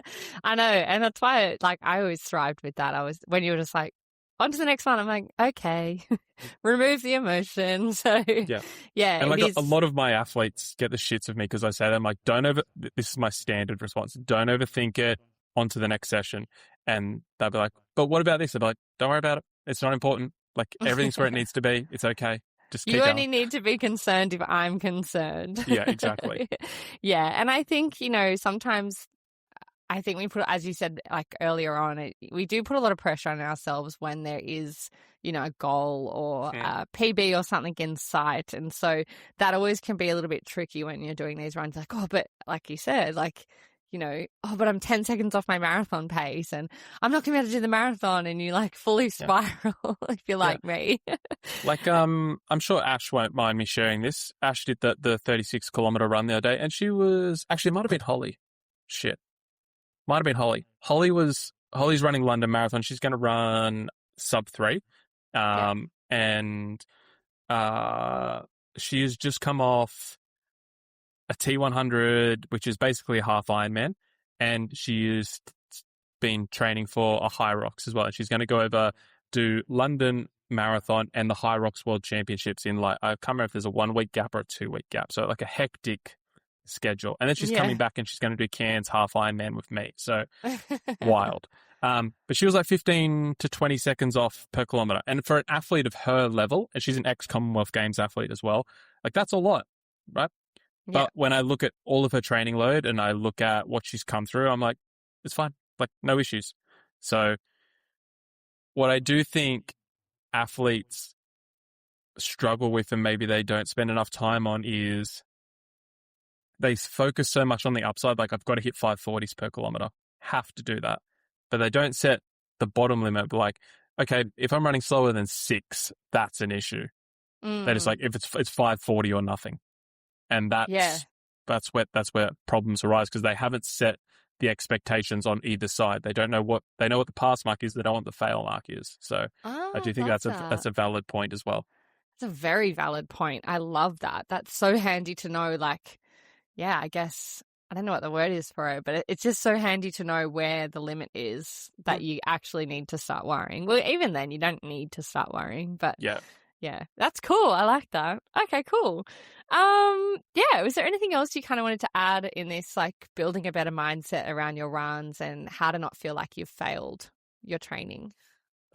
I know. And that's why, like, I always thrived with that. When you were just like, on to the next one, I'm like, okay, remove the emotion. So, yeah. And like a lot of my athletes get the shits of me because I say to them, like, this is my standard response. Don't overthink it, on to the next session. And they'll be like, but what about this? They'll be like, don't worry about it. It's not important. Like, everything's where it needs to be. It's okay. Just keep You going. only need to be concerned if I'm concerned. Yeah, exactly. Yeah. And I think, sometimes I think we put, as you said, like earlier on, we do put a lot of pressure on ourselves when there is, a goal or a PB or something in sight. And so that always can be a little bit tricky when you're doing these runs. Like, oh, but like you said, like, but I'm 10 seconds off my marathon pace and I'm not going to be able to do the marathon, and you like fully spiral if you're like me. Like, I'm sure Ash won't mind me sharing this. Ash did the 36-kilometer run the other day, and it might have been Holly. Shit. Might have been Holly. Holly's running London Marathon. She's going to run sub-3. And she has just come off a T100, which is basically a half Ironman. And she has been training for a High Rocks as well. And she's going to go over, do London Marathon and the High Rocks World Championships in, like, I can't remember if there's a 1-week gap or a 2-week gap. So like a hectic schedule. And then she's coming back and she's going to do Cairns half Ironman with me. So wild. But she was like 15 to 20 seconds off per kilometer. And for an athlete of her level, and she's an ex-Commonwealth Games athlete as well, like that's a lot, right? Yeah. But when I look at all of her training load and I look at what she's come through, I'm like, it's fine, like no issues. So what I do think athletes struggle with and maybe they don't spend enough time on is they focus so much on the upside, like I've got to hit 540s per kilometer, have to do that. But they don't set the bottom limit, like, okay, if I'm running slower than 6, that's an issue. They're just like, if it's 540 or nothing. And that's where problems arise because they haven't set the expectations on either side. They know what the pass mark is, they don't know what the fail mark is. So I do think that's a valid point as well. It's a very valid point. I love that. That's so handy to know. Like, yeah, I guess I don't know what the word is for it, but it's just so handy to know where the limit is that you actually need to start worrying. Well, even then, you don't need to start worrying, but yeah, that's cool. I like that. Okay, cool. Yeah, was there anything else you kind of wanted to add in this, like building a better mindset around your runs and how to not feel like you've failed your training?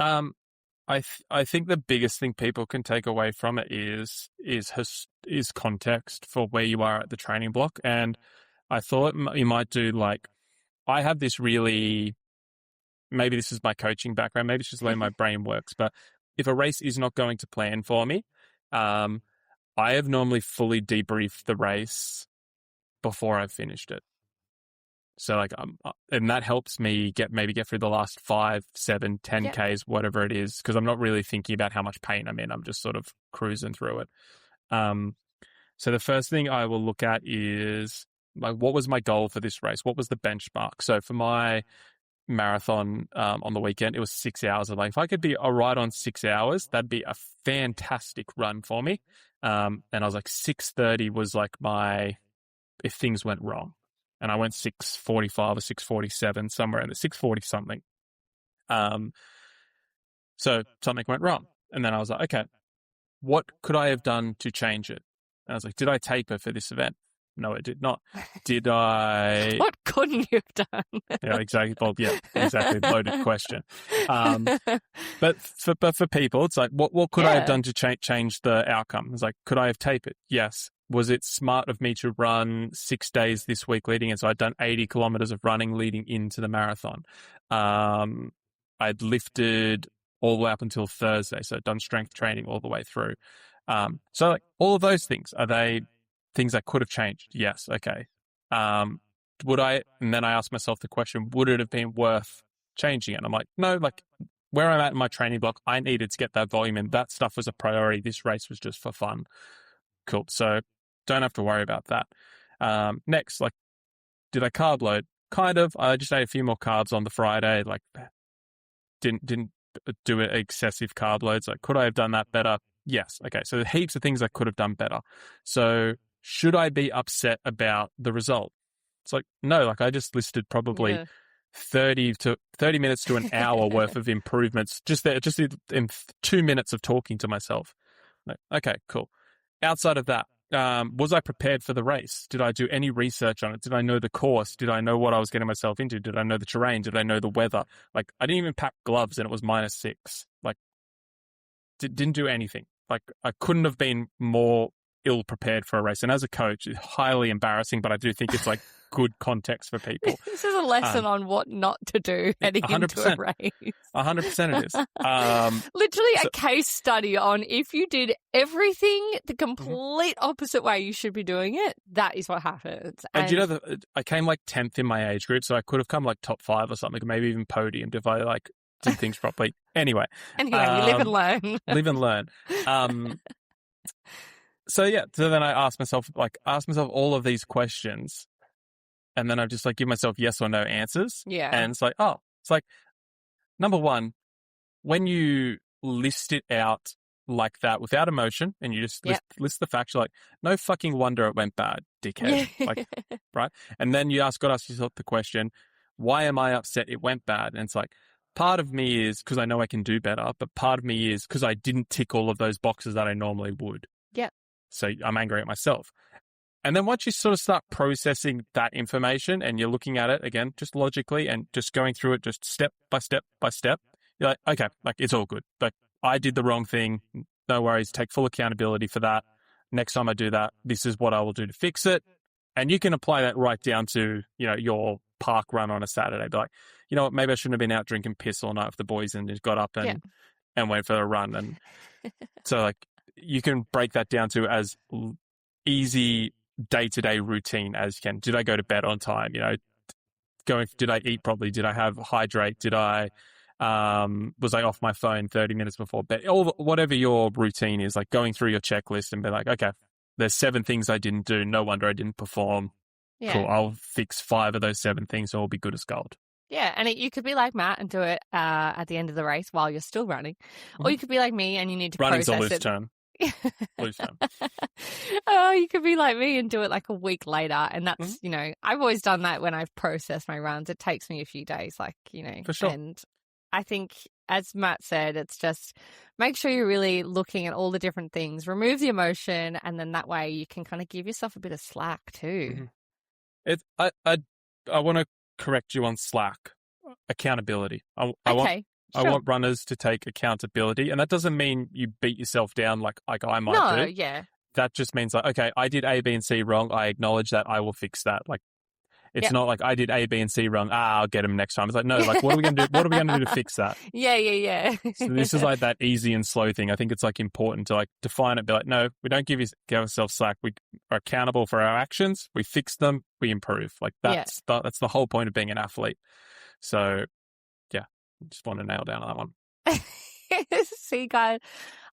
I think the biggest thing people can take away from it is context for where you are at the training block. And I thought you might do like, I have this really, maybe this is my coaching background, maybe it's just the way my brain works, but if a race is not going to plan for me, I have normally fully debriefed the race before I've finished it. So like, and that helps me get through the last 5, 7, 10 Ks, whatever it is, because I'm not really thinking about how much pain I'm in. I'm just sort of cruising through it. So the first thing I will look at is like, what was my goal for this race? What was the benchmark? So for my marathon on the weekend, it was 6 hours. Like, if I could be right on 6 hours, that'd be a fantastic run for me. And I was like, 6:30 was like if things went wrong. And I went 6:45 or 6:47, somewhere in the 6:40 something. So something went wrong. And then I was like, okay, what could I have done to change it? And I was like, did I taper for this event? No, I did not. Did I? What couldn't you have done? Yeah, exactly. Well, yeah, exactly. Loaded question. But for people, it's like, what could I have done to change the outcome? It's like, could I have tapered? Yes. Was it smart of me to run 6 days this week leading in? So I'd done 80 kilometers of running leading into the marathon. I'd lifted all the way up until Thursday. So I'd done strength training all the way through. So like, all of those things, are they things I could have changed? Yes. Okay. Would I, and then I asked myself the question, would it have been worth changing it? And I'm like, no, like where I'm at in my training block, I needed to get that volume in. That stuff was a priority. This race was just for fun. Cool. So don't have to worry about that. Next, like, did I carb load? Kind of. I just ate a few more carbs on the Friday. Like, didn't do excessive carb loads. Like, could I have done that better? Yes. Okay. So heaps of things I could have done better. So should I be upset about the result? It's like, no, like I just listed probably 30 minutes to an hour worth of improvements just in 2 minutes of talking to myself. Like, okay, cool. Outside of that, was I prepared for the race? Did I do any research on it? Did I know the course? Did I know what I was getting myself into? Did I know the terrain? Did I know the weather? Like, I didn't even pack gloves and it was -6. Like, didn't do anything. Like, I couldn't have been more ill prepared for a race. And as a coach, it's highly embarrassing, but I do think it's like good context for people. This is a lesson on what not to do heading 100%, into a race. 100% it is. Literally a case study on if you did everything the complete opposite way you should be doing it, that is what happens. And you know, I came like 10th in my age group, so I could have come like top 5 or something, maybe even podiumed if I like did things properly. Anyway, you live and learn. Live and learn. So then I asked myself all of these questions, and then I just like give myself yes or no answers. Yeah. And it's like, number one, when you list it out like that without emotion and you just list the facts, you're like, no fucking wonder it went bad, dickhead. Like, right? And then you ask yourself the question, why am I upset it went bad? And it's like, part of me is because I know I can do better, but part of me is because I didn't tick all of those boxes that I normally would. Yeah. So I'm angry at myself. And then once you sort of start processing that information and you're looking at it again, just logically and just going through it, just step by step by step, you're like, okay, like it's all good. Like I did the wrong thing. No worries. Take full accountability for that. Next time I do that, this is what I will do to fix it. And you can apply that right down to, your park run on a Saturday. Be like, you know what, maybe I shouldn't have been out drinking piss all night with the boys and just got up and went for a run. And so like you can break that down to as easy day-to-day routine as you can. Did I go to bed on time? Did I eat properly? Did I hydrate? Did I, was I off my phone 30 minutes before bed? Or whatever your routine is, like going through your checklist and be like, okay, there's 7 things I didn't do. No wonder I didn't perform. Yeah. Cool. I'll fix 5 of those 7 things and I'll be good as gold. Yeah, and you could be like Matt and do it at the end of the race while you're still running. Or you could be like me and you need to Running's process a loose it. term. Loose term. Oh, you could be like me and do it like a week later. And that's, I've always done that when I've processed my runs. It takes me a few days, For sure. And I think, as Matt said, it's just make sure you're really looking at all the different things, remove the emotion, and then that way you can kind of give yourself a bit of slack too. I want to correct you on slack. Accountability. I want runners to take accountability, and that doesn't mean you beat yourself down like I might do. Yeah. That just means like, okay, I did A, B, and C wrong. I acknowledge that. I will fix that. Like, it's not like I did A, B, and C wrong. I'll get them next time. It's like, no, like, what are we going to do? What are we going to do to fix that? Yeah. So this is like that easy and slow thing. I think it's like important to like define it. Be like, no, we don't give ourselves slack. We are accountable for our actions. We fix them. We improve. Like that's the whole point of being an athlete. So yeah, just want to nail down on that one. See, guys,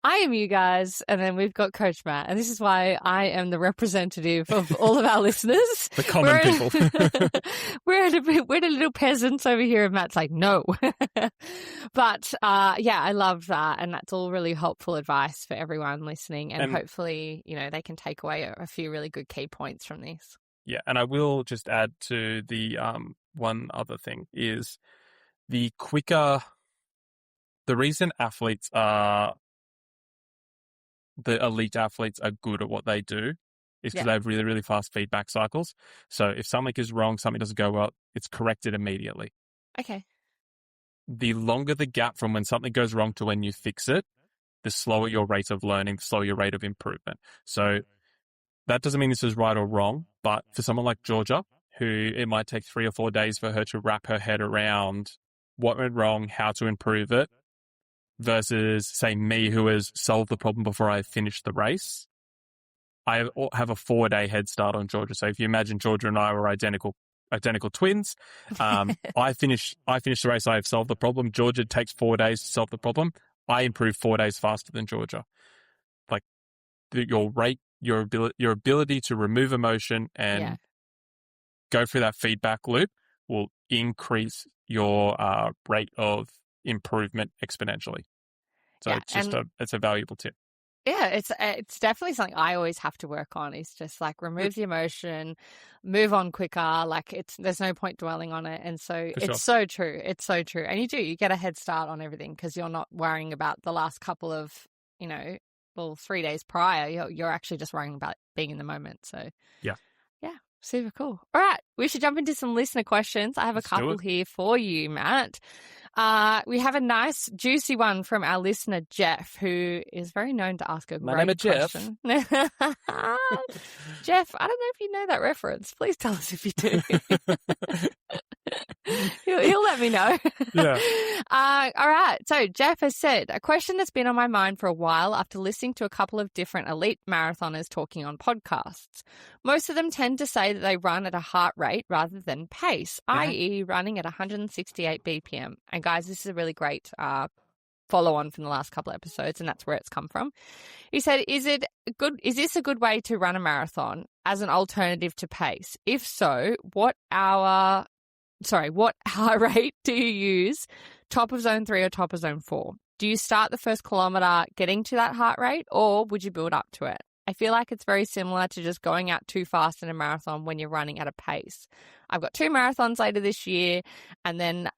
I am you guys, and then we've got Coach Matt, and this is why I am the representative of all of our listeners. The common people. We're the little peasants over here, and Matt's like, no. But I love that, and that's all really helpful advice for everyone listening, and hopefully, they can take away a few really good key points from this. Yeah, and I will just add to the one other thing is the reason the elite athletes are good at what they do is because they have really, really fast feedback cycles. So if something is wrong, something doesn't go well, it's corrected immediately. Okay. The longer the gap from when something goes wrong to when you fix it, the slower your rate of learning, the slower your rate of improvement. So that doesn't mean this is right or wrong, but for someone like Georgia, who it might take 3 or 4 days for her to wrap her head around what went wrong, how to improve it, versus, say, me, who has solved the problem before I finished the race, I have a 4-day head start on Georgia. So if you imagine Georgia and I were identical twins, I finish the race, I have solved the problem. Georgia takes 4 days to solve the problem. I improve 4 days faster than Georgia. Like your rate, your ability to remove emotion and go through that feedback loop will increase your rate of improvement exponentially. So it's just it's a valuable tip. Yeah, it's definitely something I always have to work on. Is just like remove the emotion, move on quicker. Like there's no point dwelling on it, and so so true. It's so true, and you get a head start on everything because you're not worrying about the last couple of 3 days prior. You're actually just worrying about being in the moment. So yeah, super cool. All right, we should jump into some listener questions. I have a couple here for you, Matt. We have a nice, juicy one from our listener, Jeff, who is very known to ask a great question. Jeff, I don't know if you know that reference. Please tell us if you do. He'll let me know. Yeah. All right. So Jeff has said, a question that's been on my mind for a while after listening to a couple of different elite marathoners talking on podcasts. Most of them tend to say that they run at a heart rate rather than pace, i.e. running at 168 BPM. And guys, this is a really great follow on from the last couple of episodes, and that's where it's come from. He said, is this a good way to run a marathon as an alternative to pace? If so, what heart rate do you use? Top of zone 3 or top of zone 4? Do you start the first kilometer getting to that heart rate, or would you build up to it? I feel like it's very similar to just going out too fast in a marathon when you're running at a pace. I've got 2 marathons later this year, and then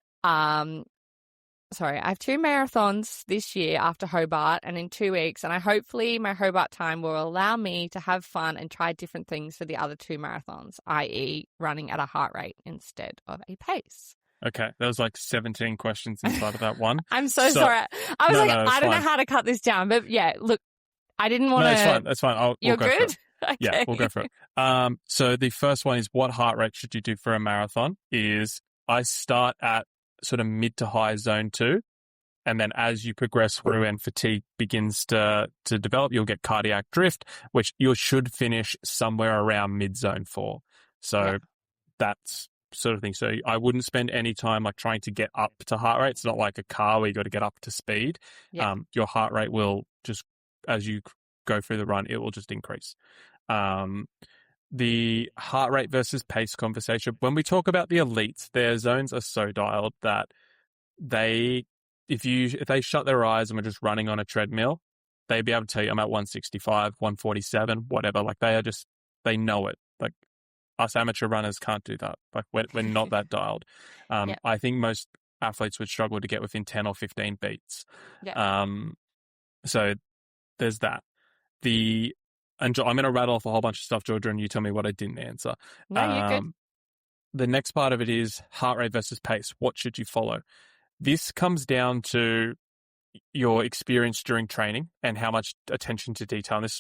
I have 2 marathons this year after Hobart and in 2 weeks. And hopefully my Hobart time will allow me to have fun and try different things for the other 2 marathons, i.e. running at a heart rate instead of a pace. Okay, there was like 17 questions inside of that one. I'm so sorry. I was I don't know fine. how to cut this down, but yeah, look, I didn't want to. No, that's fine. You're we'll go good? for it. Okay. Yeah, we'll go for it. So the first one is, what heart rate should you do for a marathon? Is I start at sort of mid to high zone 2. And then as you progress through and fatigue begins to develop, you'll get cardiac drift, which you should finish somewhere around mid zone 4. So that's sort of thing. So I wouldn't spend any time like trying to get up to heart rate. It's not like a car where you got to get up to speed. Yeah. Your heart rate will just, as you go through the run, it will just increase. The heart rate versus pace conversation, when we talk about the elites, their zones are so dialed that if they shut their eyes and were just running on a treadmill, they'd be able to tell you I'm at 165, 147, whatever. Like they know it. Like us amateur runners can't do that. Like we're not that dialed. I think most athletes would struggle to get within 10 or 15 beats. Yeah. So there's that. I'm going to rattle off a whole bunch of stuff, Georgia, and you tell me what I didn't answer. No, you're good. The next part of it is heart rate versus pace. What should you follow? This comes down to your experience during training and how much attention to detail. And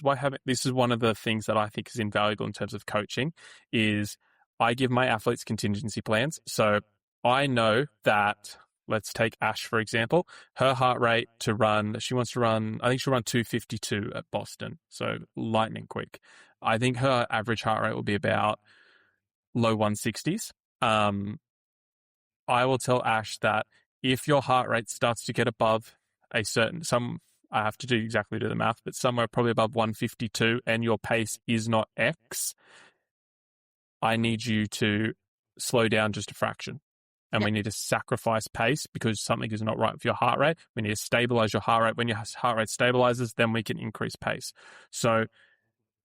this is one of the things that I think is invaluable in terms of coaching is I give my athletes contingency plans. So I know that, let's take Ash, for example, her heart rate to run, she wants to run, I think she'll run 252 at Boston. So lightning quick. I think her average heart rate will be about low 160s. I will tell Ash that if your heart rate starts to get above I have to do the math, but somewhere probably above 152 and your pace is not X, I need you to slow down just a fraction. And we need to sacrifice pace because something is not right with your heart rate. We need to stabilize your heart rate. When your heart rate stabilizes, then we can increase pace. So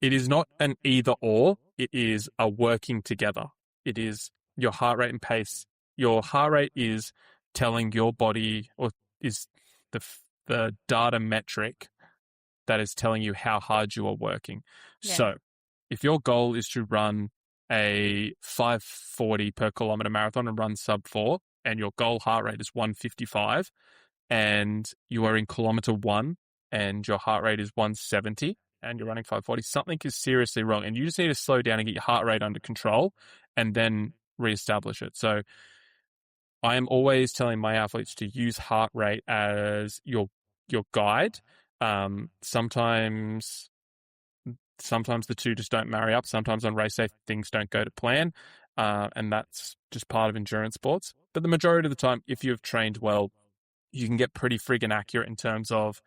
it is not an either or. It is a working together. It is your heart rate and pace. Your heart rate is telling your body, or is the data metric that is telling you how hard you are working. Yeah. So if your goal is to run a 5:40 per kilometer marathon and run sub 4, and your goal heart rate is 155, and you are in kilometer 1 and your heart rate is 170 and you're running 5:40, something is seriously wrong. And you just need to slow down and get your heart rate under control and then reestablish it. So I am always telling my athletes to use heart rate as your guide. Sometimes the two just don't marry up. Sometimes on race day, things don't go to plan. And that's just part of endurance sports. But the majority of the time, if you've trained well, you can get pretty friggin' accurate in terms of,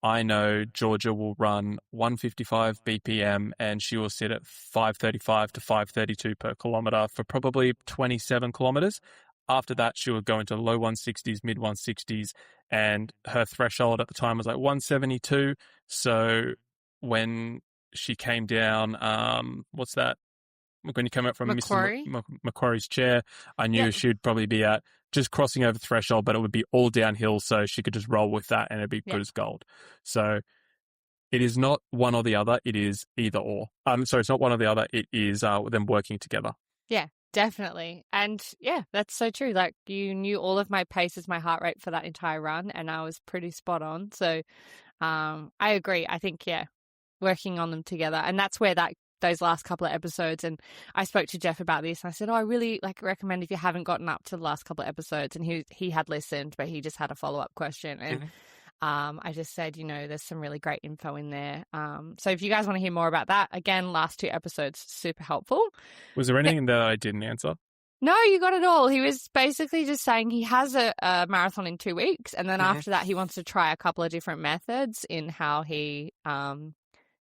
I know Georgia will run 155 BPM and she will sit at 535 to 532 per kilometer for probably 27 kilometers. After that, she would go into low 160s, mid 160s, and her threshold at the time was like 172. So when she came down, what's that? When you come up from Macquarie? Mr. Macquarie's chair, I knew she'd probably be at just crossing over the threshold, but it would be all downhill, so she could just roll with that and it'd be good as gold. So it is not one or the other, it is either or. It's not one or the other, it is them working together. Yeah. Definitely. And yeah, that's so true. Like you knew all of my paces, my heart rate for that entire run, and I was pretty spot on. So I agree. I think, working on them together. And that's where those last couple of episodes, and I spoke to Jeff about this, and I said, I really recommend if you haven't gotten up to the last couple of episodes, and he had listened, but he just had a follow-up question. And I just said, there's some really great info in there. So if you guys want to hear more about that, again, last 2 episodes, super helpful. Was there anything that I didn't answer? No, you got it all. He was basically just saying he has a marathon in 2 weeks. And then after that, he wants to try a couple of different methods in how he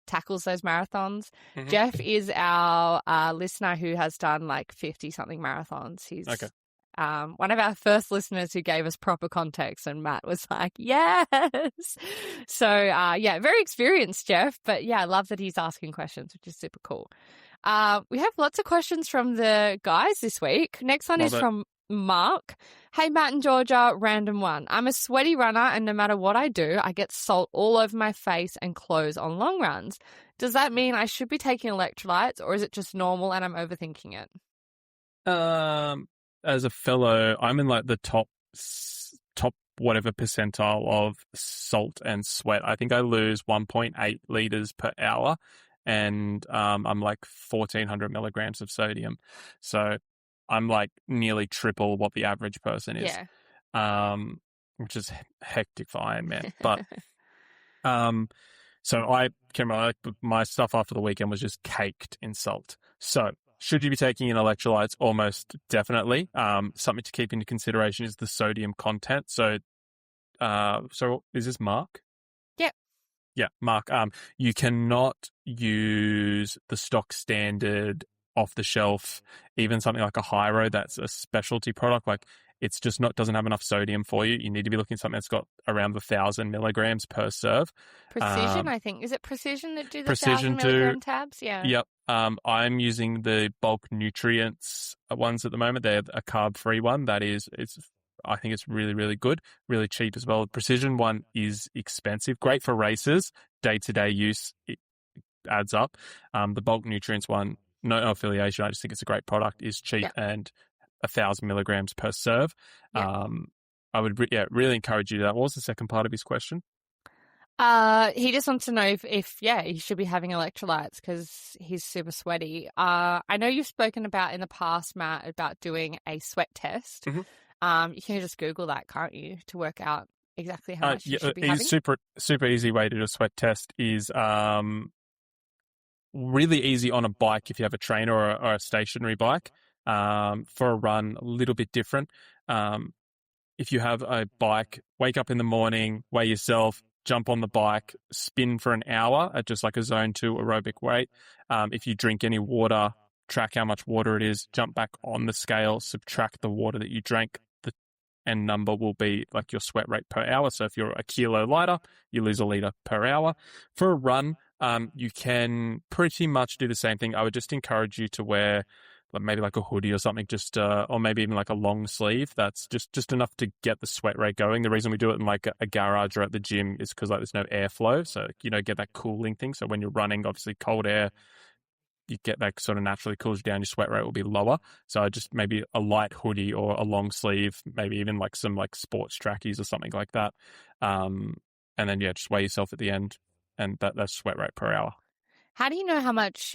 tackles those marathons. Jeff is our listener who has done 50-something marathons. He's one of our first listeners who gave us proper context, and Matt was like, yes. So, very experienced, Jeff. But I love that he's asking questions, which is super cool. We have lots of questions from the guys this week. Next one is from Mark. Hey, Matt and Georgia, random one. I'm a sweaty runner, and no matter what I do, I get salt all over my face and clothes on long runs. Does that mean I should be taking electrolytes, or is it just normal and I'm overthinking it? As a fellow, I'm in like the top whatever percentile of salt and sweat. I think I lose 1.8 liters per hour, and I'm like 1,400 milligrams of sodium. So I'm like nearly triple what the average person is. Yeah. Which is hectic for Iron Man. But so I can remember my stuff after the weekend was just caked in salt. So should you be taking in electrolytes? Almost definitely. Something to keep into consideration is the sodium content. So is this Mark? Yep. Yeah, Mark. You cannot use the stock standard off the shelf, even something like a Hyro that's a specialty product. Like it's just doesn't have enough sodium for you. You need to be looking at something that's got around 1,000 milligrams per serve. Precision, I think. Is it Precision that do the Precision 1,000 milligram tabs? Yeah. Yep. I'm using the bulk nutrients ones at the moment. They're a carb-free one. I think it's really, really good, really cheap as well. The Precision one is expensive, great for races, day-to-day use. It adds up. The bulk nutrients one, no affiliation. I just think it's a great product. Is cheap and 1,000 milligrams per serve. Yep. I would really encourage you to do that. What was the second part of his question? He just wants to know if he should be having electrolytes because he's super sweaty. I know you've spoken about in the past, Matt, about doing a sweat test. Mm-hmm. You can just Google that, can't you, to work out exactly how much you should be having? Super easy way to do a sweat test is really easy on a bike if you have a trainer or a stationary bike. For a run, a little bit different. If you have a bike, wake up in the morning, weigh yourself, jump on the bike, spin for an hour at just like a zone 2 aerobic weight. If you drink any water, track how much water it is, jump back on the scale, subtract the water that you drank. The end number will be like your sweat rate per hour. So if you're a kilo lighter, you lose a liter per hour. For a run, you can pretty much do the same thing. I would just encourage you to wear maybe like a hoodie or something, or maybe even like a long sleeve. That's just enough to get the sweat rate going. The reason we do it in like a garage or at the gym is because like there's no airflow, so get that cooling thing. So when you're running, obviously cold air, you get that sort of naturally cools you down. Your sweat rate will be lower. So just maybe a light hoodie or a long sleeve, maybe even like some like sports trackies or something like that. And then just weigh yourself at the end, and that's sweat rate per hour. How do you know how much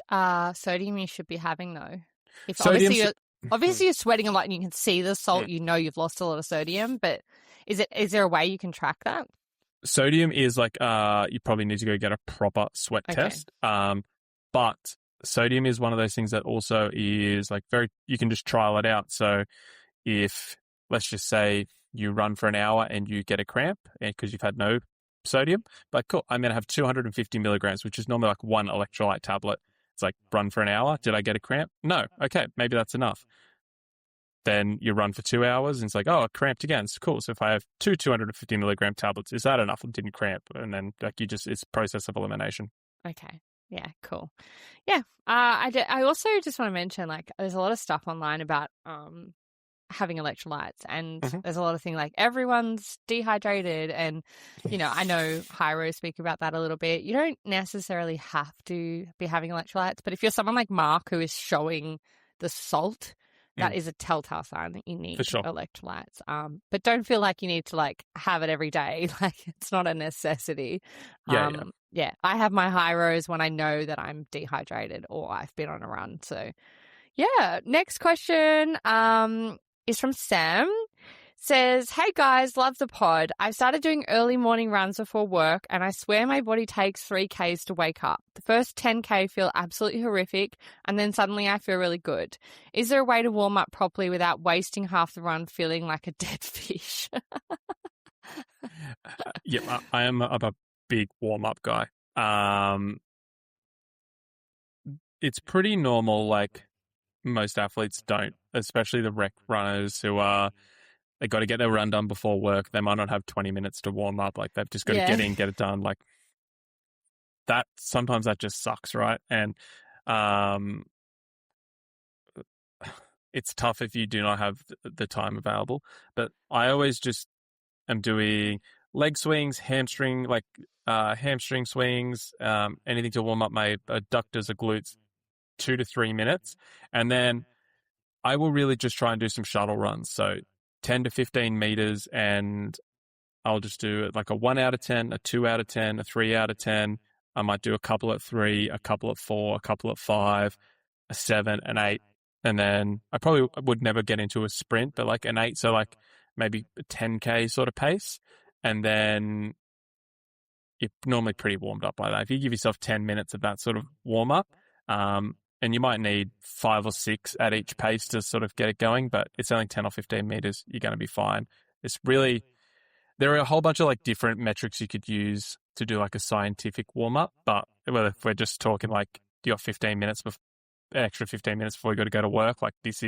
sodium you should be having though? If Sodium, obviously you're sweating a lot and you can see the salt, you've lost a lot of sodium, but is there a way you can track that? Sodium is like you probably need to go get a proper sweat test. But sodium is one of those things that also is like you can just trial it out. So if, let's just say, you run for an hour and you get a cramp because you've had no sodium, but cool, I'm going to have 250 milligrams, which is normally like one electrolyte tablet. It's like, run for an hour. Did I get a cramp? No. Okay, maybe that's enough. Then you run for 2 hours and it's like, oh, I cramped again. It's cool. So if I have 250 milligram tablets, is that enough? I didn't cramp. And then it's process of elimination. Okay. Yeah, cool. Yeah. I also just want to mention, like, there's a lot of stuff online about having electrolytes, and there's a lot of things like everyone's dehydrated, and I know Hyro speak about that a little bit. You don't necessarily have to be having electrolytes, but if you're someone like Mark who is showing the salt, that is a telltale sign that you need electrolytes. But don't feel like you need to like have it every day. Like, it's not a necessity. Yeah, I have my Hyros when I know that I'm dehydrated or I've been on a run. So yeah, next question is from Sam. Says, hey guys, love the pod. I started doing early morning runs before work, and I swear my body takes 3Ks to wake up. The first 10K feel absolutely horrific, and then suddenly I feel really good. Is there a way to warm up properly without wasting half the run feeling like a dead fish? Yeah, I am a big warm-up guy. It's pretty normal, like most athletes don't, especially the rec runners who they got to get their run done before work. They might not have 20 minutes to warm up. Like, they've just got to get in, get it done. Like, that, sometimes that just sucks, right? And it's tough if you do not have the time available. But I always just am doing leg swings, hamstring swings, anything to warm up my adductors or glutes, 2 to 3 minutes. And then I will really just try and do some shuttle runs. So 10 to 15 meters, and I'll just do like a 1 out of 10, a 2 out of 10, a 3 out of 10. I might do a couple at 3, a couple at 4, a couple at 5, a 7, an 8. And then I probably would never get into a sprint, but like an 8, so like maybe a 10K sort of pace. And then you're normally pretty warmed up by that. If you give yourself 10 minutes of that sort of warm up, and you might need 5 or 6 at each pace to sort of get it going, but it's only 10 or 15 meters, you're going to be fine. It's really, there are a whole bunch of like different metrics you could use to do like a scientific warm up, but if we're just talking like you got 15 minutes, an extra 15 minutes before you got to go to work, like that's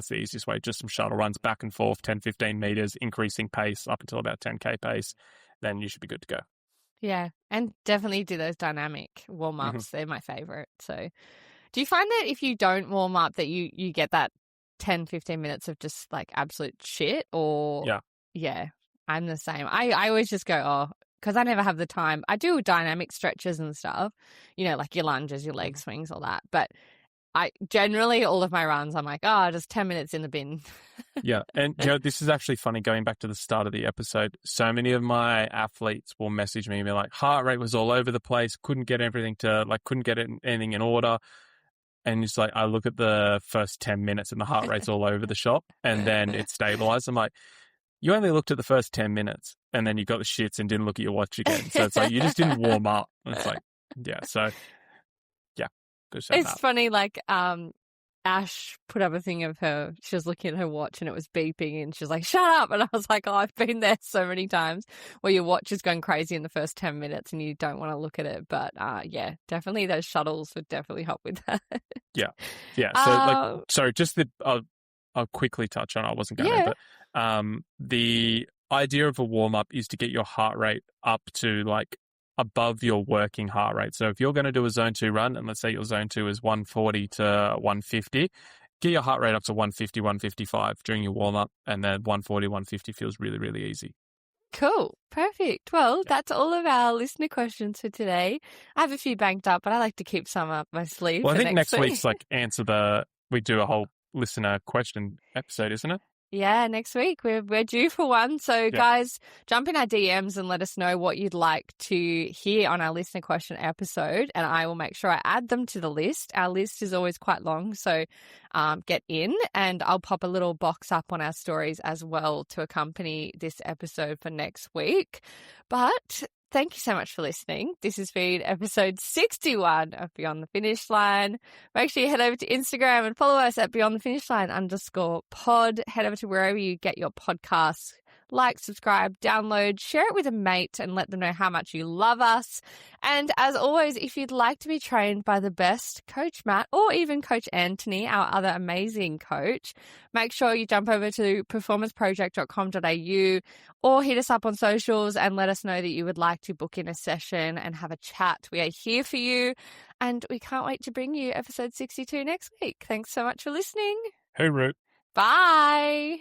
the easiest way. Just some shuttle runs back and forth, 10, 15 meters, increasing pace up until about 10K pace, then you should be good to go. Yeah, and definitely do those dynamic warm-ups. They're my favorite. So do you find that if you don't warm up that you get that 10, 15 minutes of just like absolute shit? Or yeah, I'm the same. I always just go, because I never have the time. I do dynamic stretches and stuff, like your lunges, your leg swings, all that. But I generally, all of my runs, I'm like, just 10 minutes in the bin. Yeah. And this is actually funny, going back to the start of the episode. So many of my athletes will message me and be like, heart rate was all over the place, couldn't get anything in order. And it's like, I look at the first 10 minutes and the heart rate's all over the shop, and then it stabilized. I'm like, you only looked at the first 10 minutes and then you got the shits and didn't look at your watch again. So it's like, you just didn't warm up. And it's like, yeah. So yeah. It's funny, like, Ash put up a thing of her, she was looking at her watch and it was beeping and she was like, shut up. And I was like, I've been there so many times where your watch is going crazy in the first 10 minutes and you don't want to look at it. But yeah, definitely those shuttles would definitely help with that. Yeah. So I'll quickly touch on it. I wasn't going to, but the idea of a warm up is to get your heart rate up to like above your working heart rate. So if you're going to do a zone 2 run, and let's say your zone 2 is 140 to 150, get your heart rate up to 150, 155 during your warm up, and then 140, 150 feels really, really easy. Cool. Perfect. Well, that's all of our listener questions for today. I have a few banked up, but I like to keep some up my sleeve. Well, I think next week's like we do a whole listener question episode, isn't it? Yeah, next week we're due for one. So guys, jump in our DMs and let us know what you'd like to hear on our listener question episode, and I will make sure I add them to the list. Our list is always quite long, so get in, and I'll pop a little box up on our stories as well to accompany this episode for next week. But thank you so much for listening. This has been episode 61 of Beyond the Finish Line. Make sure you head over to Instagram and follow us at Beyond the Finish Line _pod. Head over to wherever you get your podcasts. Like, subscribe, download, share it with a mate and let them know how much you love us. And as always, if you'd like to be trained by the best, Coach Matt or even Coach Anthony, our other amazing coach, make sure you jump over to performanceproject.com.au or hit us up on socials and let us know that you would like to book in a session and have a chat. We are here for you, and we can't wait to bring you episode 62 next week. Thanks so much for listening. Hooroo. Bye.